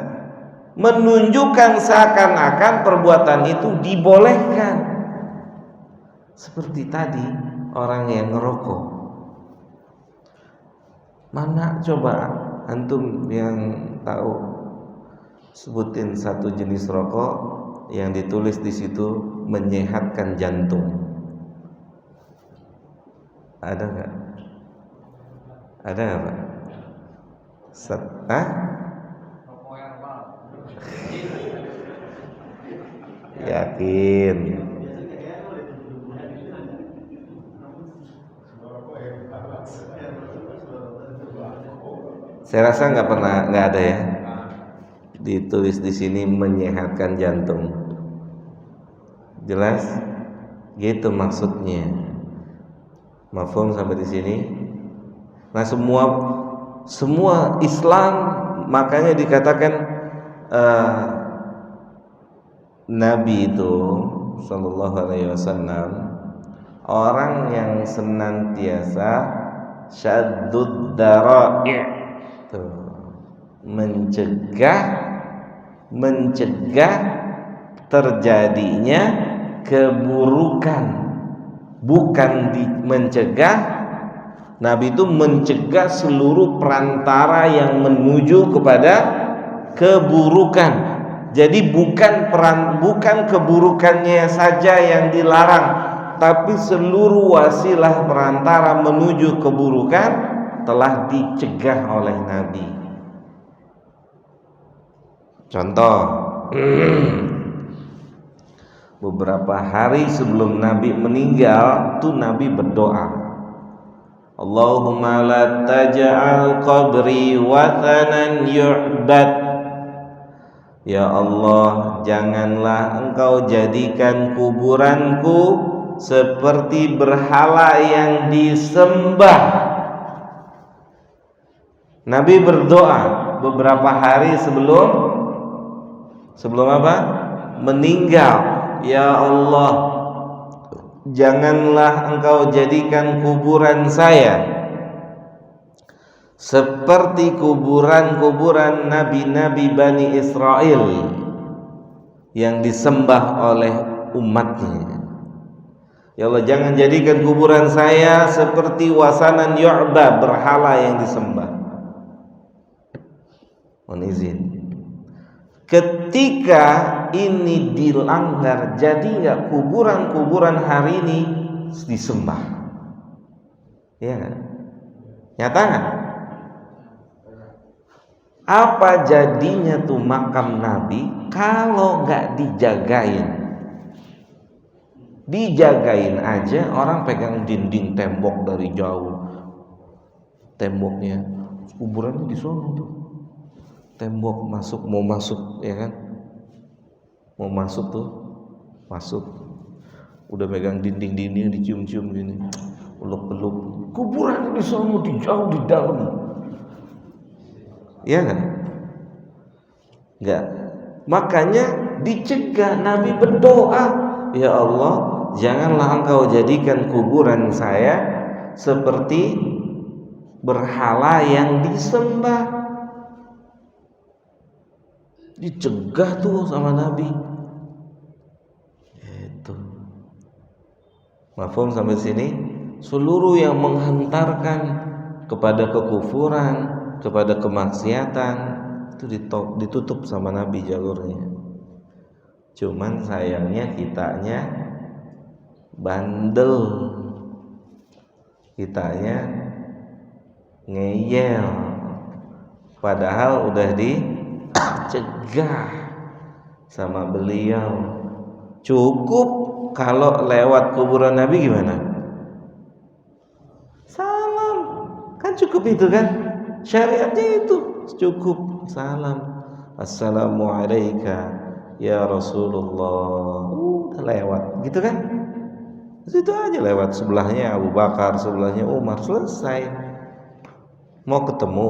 menunjukkan seakan-akan perbuatan itu dibolehkan. Seperti tadi orang yang ngerokok. Mana coba antum yang tahu, sebutin satu jenis rokok yang ditulis di situ menyehatkan jantung. Ada nggak? Ada nggak, Pak? Yakin? Saya rasa nggak ada ya. Ditulis di sini menyehatkan jantung. Jelas? Gitu maksudnya. Mafhum sampai di sini? Nah, semua Islam, makanya dikatakan Nabi itu sallallahu alaihi wasallam orang yang senantiasa syaddud dara'i', mencegah terjadinya keburukan, bukan mencegah. Nabi itu mencegah seluruh perantara yang menuju kepada keburukan. Jadi bukan keburukannya saja yang dilarang, tapi seluruh wasilah perantara menuju keburukan telah dicegah oleh Nabi. Contoh, beberapa hari sebelum Nabi meninggal, tuh Nabi berdoa, Allahumma la taj'al qabri wathanan yu'bad. Ya Allah, janganlah Engkau jadikan kuburanku seperti berhala yang disembah. Nabi berdoa beberapa hari sebelum apa? Meninggal. Ya Allah, janganlah Engkau jadikan kuburan saya seperti kuburan-kuburan nabi-nabi Bani Israel yang disembah oleh umatnya. Ya Allah, jangan jadikan kuburan saya seperti wasanan yu'ba, berhala yang disembah. Mohon izin. Ketika ini dilanggar, jadi nggak kuburan-kuburan hari ini disembah? Ya kan? Nyata nggak? Apa jadinya tuh makam Nabi kalau nggak dijagain? Dijagain aja, orang pegang dinding tembok dari jauh, temboknya kuburannya di sono tuh, tembok masuk, mau masuk ya kan, mau masuk tuh masuk, udah megang dinding-dindingnya dicium-cium gini, peluk-peluk, kuburannya di sono, di jauh di dalam. Ya kan? Enggak. Makanya dicegah, Nabi berdoa, ya Allah, janganlah Engkau jadikan kuburan saya seperti berhala yang disembah. Dicegah tuh sama Nabi. Itu. Mafhum sampai sini? Seluruh yang menghantarkan kepada kekufuran, kepada kemaksiatan itu ditutup sama Nabi jalurnya. Cuman sayangnya kitanya bandel, kitanya ngeyel, padahal udah dicegah sama beliau. Cukup kalau lewat kuburan Nabi gimana? Salam, kan cukup itu kan? Syariatnya itu cukup salam, assalamualaikum ya Rasulullah, udah lewat gitu kan, itu aja, lewat sebelahnya Abu Bakar, sebelahnya Umar, selesai. Mau ketemu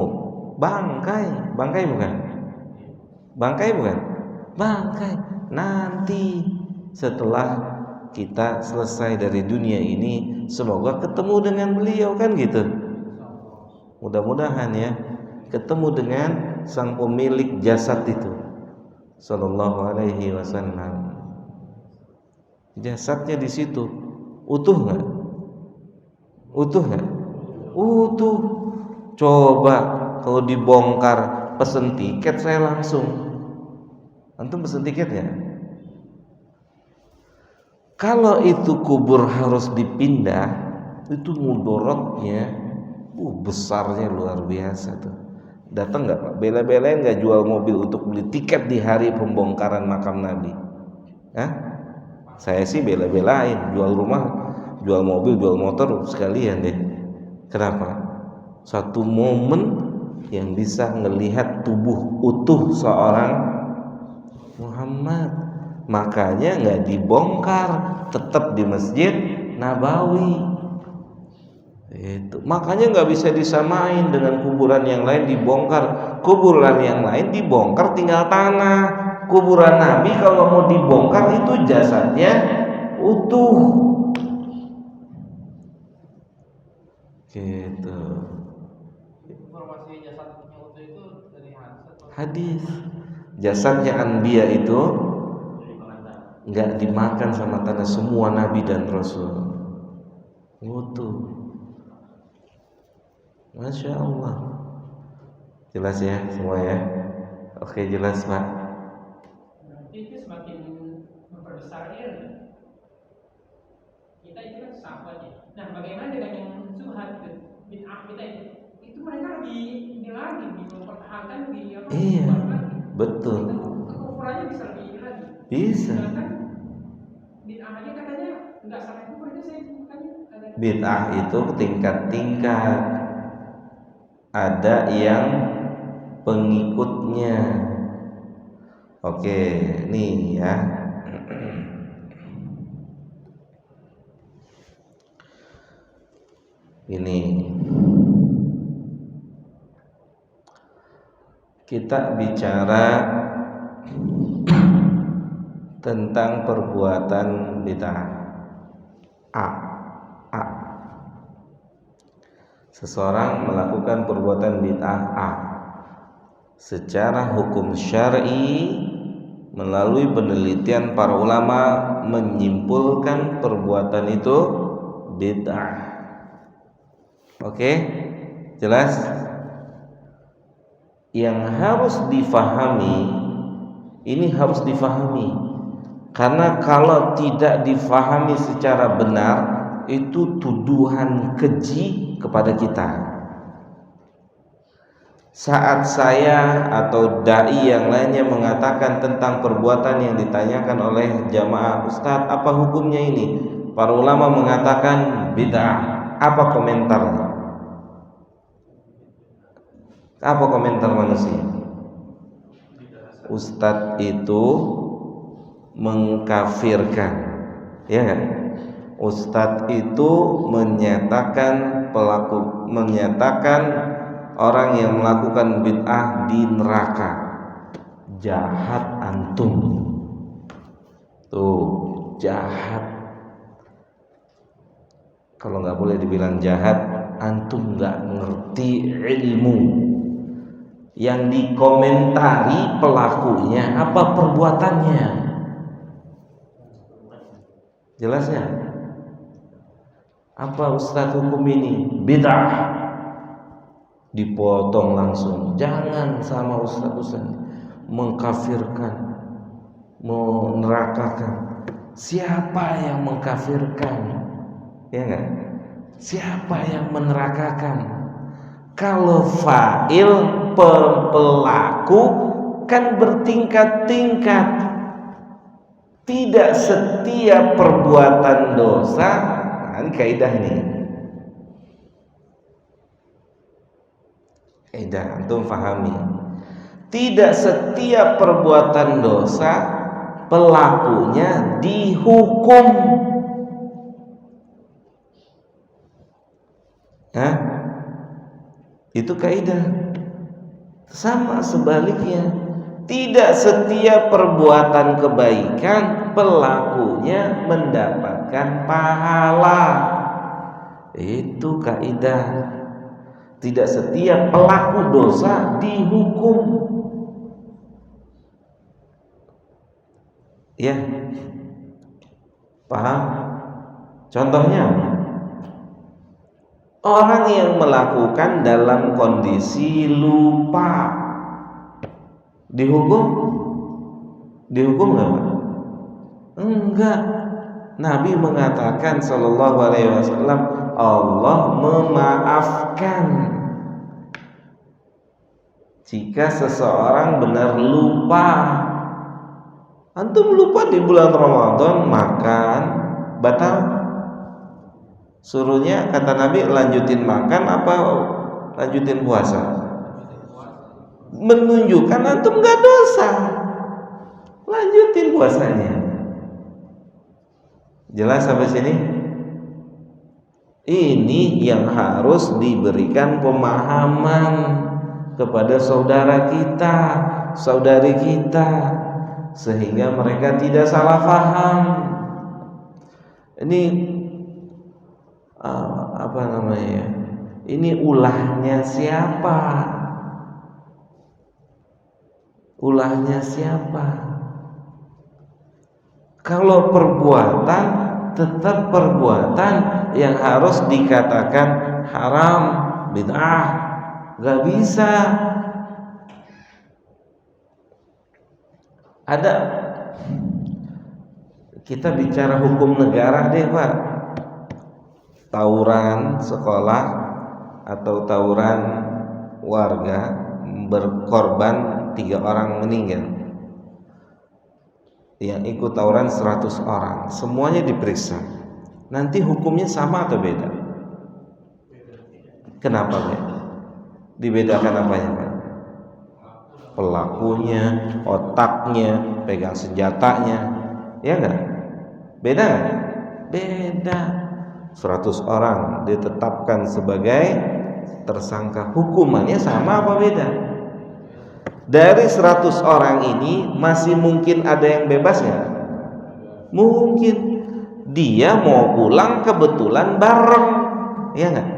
bangkai bukan, bangkai nanti setelah kita selesai dari dunia ini, semoga ketemu dengan beliau kan gitu. Mudah-mudahan ya ketemu dengan sang pemilik jasad itu, sallallahu alaihi wasallam. Jasadnya di situ utuh nggak? Utuh. Coba kalau dibongkar, pesen tiket saya langsung. Antum pesen tiket ya? Kalau itu kubur harus dipindah, itu mudorotnya besarnya luar biasa tuh. Datang nggak Pak? Bela-belain nggak jual mobil untuk beli tiket di hari pembongkaran makam Nabi? Hah? Saya sih bela-belain, jual rumah, jual mobil, jual motor sekalian deh. Kenapa? Satu momen yang bisa ngelihat tubuh utuh seorang Muhammad. Makanya nggak dibongkar, tetap di Masjid Nabawi. Itu makanya nggak bisa disamain dengan kuburan yang lain dibongkar. Kuburan yang lain dibongkar tinggal tanah. Kuburan Nabi kalau mau dibongkar itu jasadnya utuh. Gitu. Informasi jasadnya utuh itu dari Hadis. Jasadnya Anbiya itu nggak dimakan sama tanah, semua Nabi dan Rasul utuh. Masya Allah. Jelas ya semua ya? Oke, jelas Pak. Itu semakin memperbesar ilmu. Kita itu kan sahabat ya. Nah, bagaimana dengan yang subhat itu? Bid'ah kita itu mereka lebih lagi mempertahankan di apa? Iya, Lagi. betul. Ukurannya bisa lebih lagi. Bisa. Sedangkan bid'ah aja katanya nggak sampai ukur itu saya bukannya ada. bid'ah itu tingkat-tingkat. Ada yang pengikutnya. Oke, nih ya. Ini kita bicara tentang perbuatan bid'ah. A. Seseorang melakukan perbuatan bid'ah A. Secara hukum syar'i melalui penelitian para ulama menyimpulkan perbuatan itu bid'ah. Oke? Jelas? Yang harus difahami, ini harus difahami, karena kalau tidak difahami secara benar itu tuduhan keji kepada kita. Saat saya atau dai yang lainnya mengatakan tentang perbuatan yang ditanyakan oleh jamaah, Ustadz, apa hukumnya ini? Para ulama mengatakan bid'ah. Apa komentarnya? Apa komentar manusia? Ustadz itu mengkafirkan, ya kan? Ustadz itu menyatakan orang yang melakukan bid'ah di neraka. Jahat antum. Tuh, jahat. Kalau nggak boleh dibilang jahat, antum nggak ngerti ilmu. Yang dikomentari pelakunya apa perbuatannya? Jelasnya apa? Ustadz, hukum ini bid'ah, dipotong langsung. Jangan sama ustadz mengkafirkan, menerakakan. Siapa yang mengkafirkan? Ya enggak? Siapa yang menerakakan? Kalau fa'il, pelaku kan bertingkat-tingkat. Tidak setiap perbuatan dosa. Nah, ini kaidah nih. Kaidah antum fahami. Tidak setiap perbuatan dosa pelakunya dihukum. Hah? Itu kaidah. Sama sebaliknya, tidak setiap perbuatan kebaikan pelakunya mendapatkan pahala. Itu kaidah. Tidak setiap pelaku dosa dihukum. Ya, paham? Contohnya, orang yang melakukan dalam kondisi lupa dihukum? Dihukum nggak, Pak? Enggak. Nabi mengatakan sallallahu alaihi wasallam, Allah memaafkan jika seseorang benar lupa. Antum lupa di bulan Ramadan makan, batal? Suruhnya kata Nabi lanjutin makan apa lanjutin puasa? Menunjukkan antum gak dosa, lanjutin puasanya. Jelas sampai sini? Ini yang harus diberikan pemahaman kepada saudara kita, saudari kita, sehingga mereka tidak salah paham. Ini apa namanya? Ini ulahnya siapa? Ulahnya siapa? Kalau perbuatan tetap perbuatan yang harus dikatakan haram, bid'ah, gak bisa. Ada, kita bicara hukum negara deh, Pak. Tawuran sekolah atau tawuran warga berkorban 3 orang meninggal. Yang ikut tawuran 100 orang, semuanya diperiksa. nanti hukumnya sama atau beda? Kenapa beda? Dibedakan apanya, Pak? Pelakunya, otaknya, pegang senjatanya, ya enggak? Beda enggak? Beda. 100 orang ditetapkan sebagai tersangka, hukumannya sama apa beda? Dari 100 orang ini masih mungkin ada yang bebas nggak? Mungkin. Dia mau pulang kebetulan bareng, ya nggak?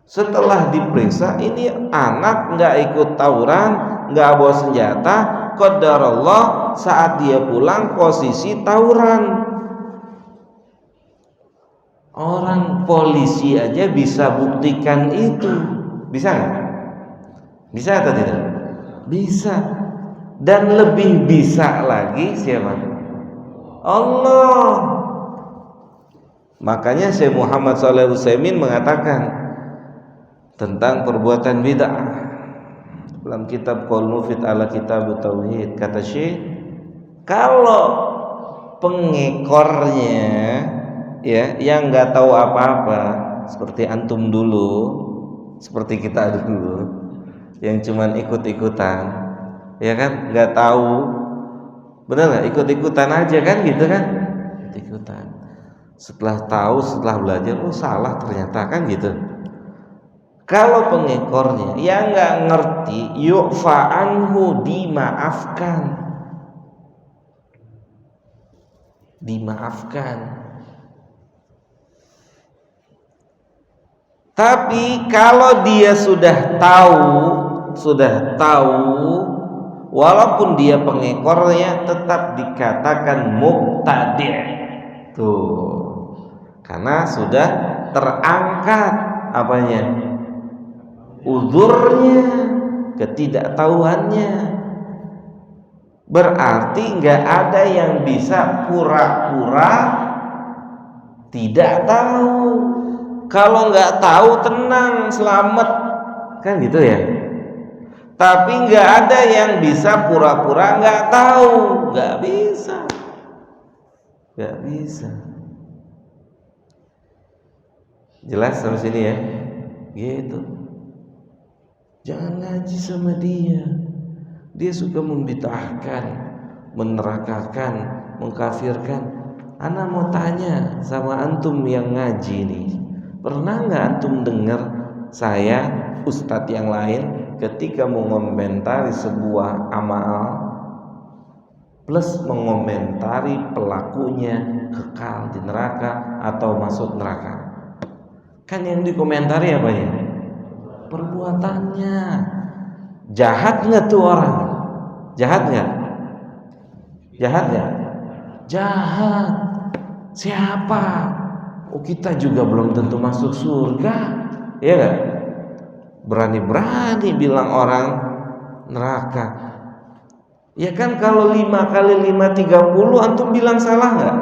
Setelah diperiksa, ini anak nggak ikut tawuran, nggak bawa senjata, qadarullah saat dia pulang posisi tawuran. Orang polisi aja bisa buktikan itu, bisa nggak? Bisa atau tidak? Bisa. Dan lebih bisa lagi siapa? Allah. Makanya Syekh Muhammad Shalih Utsaimin mengatakan tentang perbuatan bid'ah dalam kitab Qaul Mufid ala Kitab Tauhid, kata Syekh, kalau pengekornya ya yang nggak tahu apa-apa seperti antum dulu, seperti kita dulu yang cuman ikut-ikutan, ya kan, nggak tahu, benar nggak, ikut-ikutan aja kan, gitu kan, ikut-ikutan. Setelah tahu, setelah belajar, oh salah ternyata kan, gitu. Kalau pengekornya yang nggak ngerti, yu'fa anhu, dimaafkan. Tapi kalau dia sudah tahu, walaupun dia pengekornya, tetap dikatakan mubtadi'. Tuh, karena sudah terangkat apanya? Uzurnya, ketidaktahuannya. Berarti nggak ada yang bisa pura-pura tidak tahu. Kalau nggak tahu tenang, selamat, kan gitu ya. Tapi nggak ada yang bisa pura-pura nggak tahu, nggak bisa. Jelas sampai sini ya, gitu. Jangan ngaji sama dia. Dia suka membid'ahkan, menerakakan, mengkafirkan. Ana mau tanya sama antum yang ngaji nih, pernah nggak antum dengar saya, ustadz yang lain, ketika mengomentari sebuah amal plus mengomentari pelakunya kekal di neraka atau masuk neraka? Kan yang dikomentari apa ya? Perbuatannya. Jahat nggak tuh orang? Jahat nggak? Jahat. Siapa? Oh, kita juga belum tentu masuk surga, ya nggak? Berani-berani bilang orang neraka. Ya kan, kalau 5 kali 5 30, antum bilang salah nggak?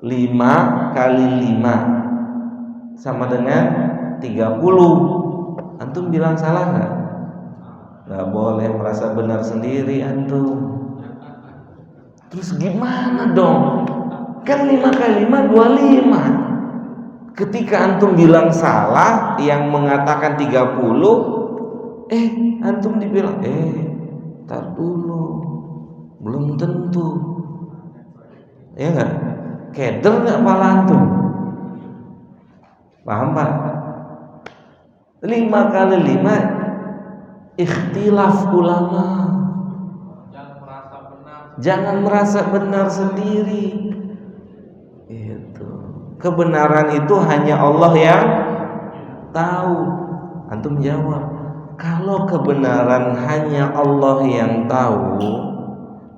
5 kali 5 sama dengan 30. Antum bilang salah nggak? Nggak boleh merasa benar sendiri antum. Terus gimana dong? Kan 5 kali 5 25. Ketika antum bilang salah, yang mengatakan 30, antum dibilang, tar dulu, belum tentu, ya nggak? Keder nggak pala antum? Paham Pak? 5 kali 5 ikhtilaf ulama. Jangan merasa benar sendiri. Itu. Kebenaran itu hanya Allah yang tahu. Antum jawab, kalau kebenaran hanya Allah yang tahu,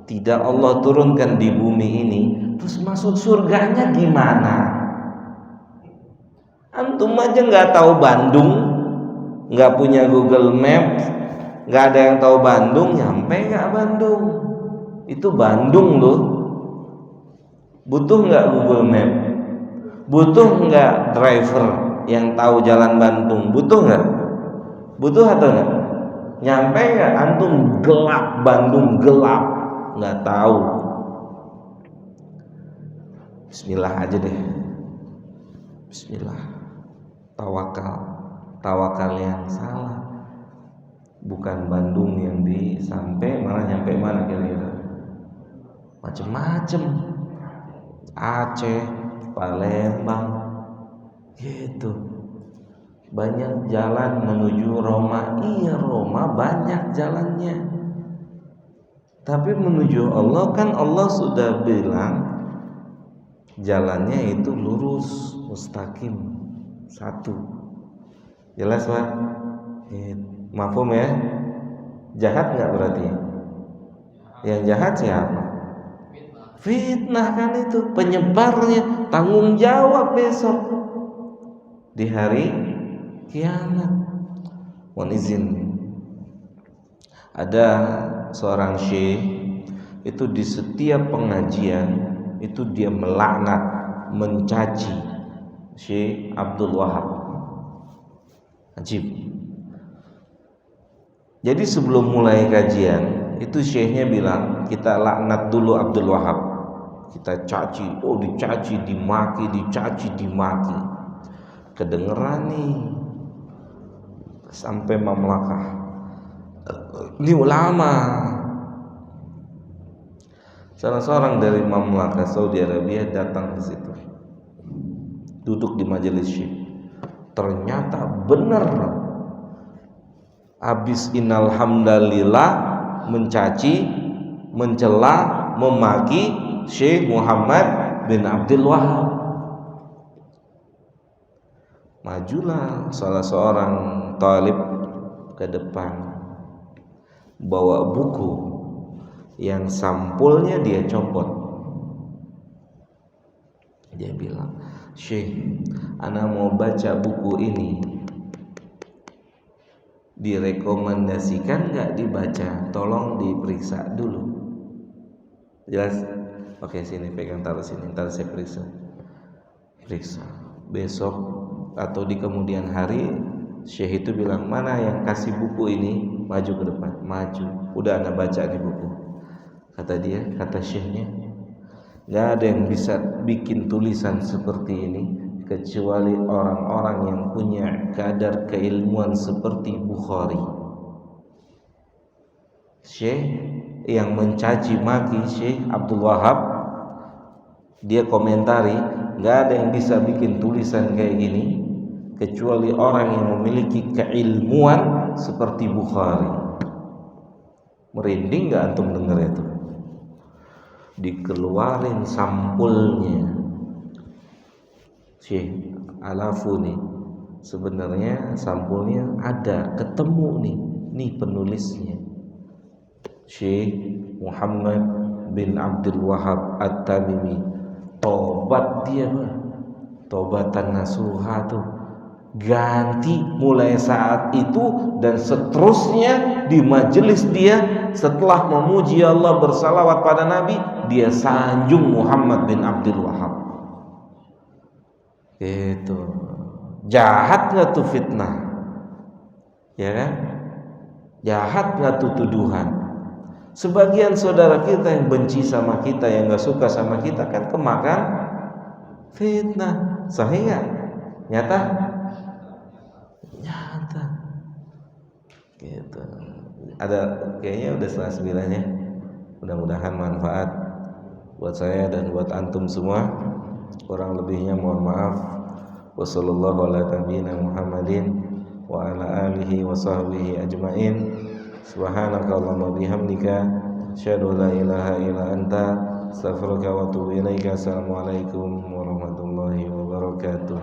tidak Allah turunkan di bumi ini, terus masuk surganya gimana? Antum aja nggak tahu Bandung, nggak punya Google Maps, nggak ada yang tahu Bandung, nyampe nggak Bandung? Itu Bandung loh. Butuh nggak Google Map? Butuh nggak driver yang tahu jalan Bandung? Butuh nggak? Butuh atau nggak? Nyampe nggak? Antum gelap, Bandung gelap, nggak tahu. Bismillah aja deh. Bismillah. Tawakal yang salah. Bukan Bandung yang sampai malah nyampe mana kira-kira? Macem-macem. Aceh, Palembang, gitu. Banyak jalan menuju Roma. Iya, Roma banyak jalannya. Tapi menuju Allah kan Allah sudah bilang jalannya itu lurus, mustaqim, satu. Jelas Pak? Mafhum ya? Jahat nggak berarti? Yang jahat siapa? Fitnah kan itu penyebarnya, tanggung jawab besok di hari kiamat. Mohon izin, ada seorang syekh itu di setiap pengajian itu dia melaknat, mencaci Syekh Abdul Wahab. Ajib. Jadi sebelum mulai kajian itu syekhnya bilang, kita laknat dulu Abdul Wahab. Kita caci, dicaci, dimaki, dicaci, dimaki. Kedengeran nih sampai mamlakah. Ini ulama. Salah seorang dari mamlakah Saudi Arabia datang ke situ, duduk di majelis syekh. Ternyata benar, habis innal hamdalillah mencaci, mencela, memaki Syekh Muhammad bin Abdul Wahab. Majulah salah seorang talib ke depan, bawa buku yang sampulnya dia copot. Dia bilang, Syekh, ana mau baca buku ini, direkomendasikan nggak dibaca? Tolong diperiksa dulu. Jelas? Oke, sini pegang, taruh sini, ntar saya periksa. Besok atau di kemudian hari Syekh itu bilang, mana yang kasih buku ini, maju ke depan. Maju. Udah ana baca di buku. Kata dia, kata Syekhnya, nggak ada yang bisa bikin tulisan seperti ini kecuali orang-orang yang punya kadar keilmuan seperti Bukhari. Syekh yang mencaci maki Syekh Abdul Wahab, dia komentari, nggak ada yang bisa bikin tulisan kayak gini kecuali orang yang memiliki keilmuan seperti Bukhari. Merinding nggak antum dengar itu? Dikeluarin sampulnya. Syekh Alafu nih, sebenarnya sampulnya ada, ketemu nih penulisnya, Syekh Muhammad bin Abdul Wahab At-Tamimi. Tobat dia, tobatan nasuha tuh, ganti mulai saat itu dan seterusnya di majelis dia. Setelah memuji Allah, bersalawat pada Nabi, dia sanjung Muhammad bin Abdul Wahab. Gitu. Jahat nggak tuh fitnah? Ya kan? Jahat nggak tuh tuduhan? Sebagian saudara kita yang benci sama kita, yang nggak suka sama kita, kan kemakan fitnah. Sahih nggak? Nyata? Nyata. Gitu. Ada kayaknya udah 9:30 ya. Mudah-mudahan manfaat buat saya dan buat antum semua. Kurang lebihnya mohon maaf. Wassallallahu ala nabiyyina Muhammadin wa ala alihi wa sahbihi ajmain. Subhanakallahumma bihamdika asyhadu an la ilaha illa anta astaghfiruka wa atubu ilaika. Assalamualaikum warahmatullahi wabarakatuh.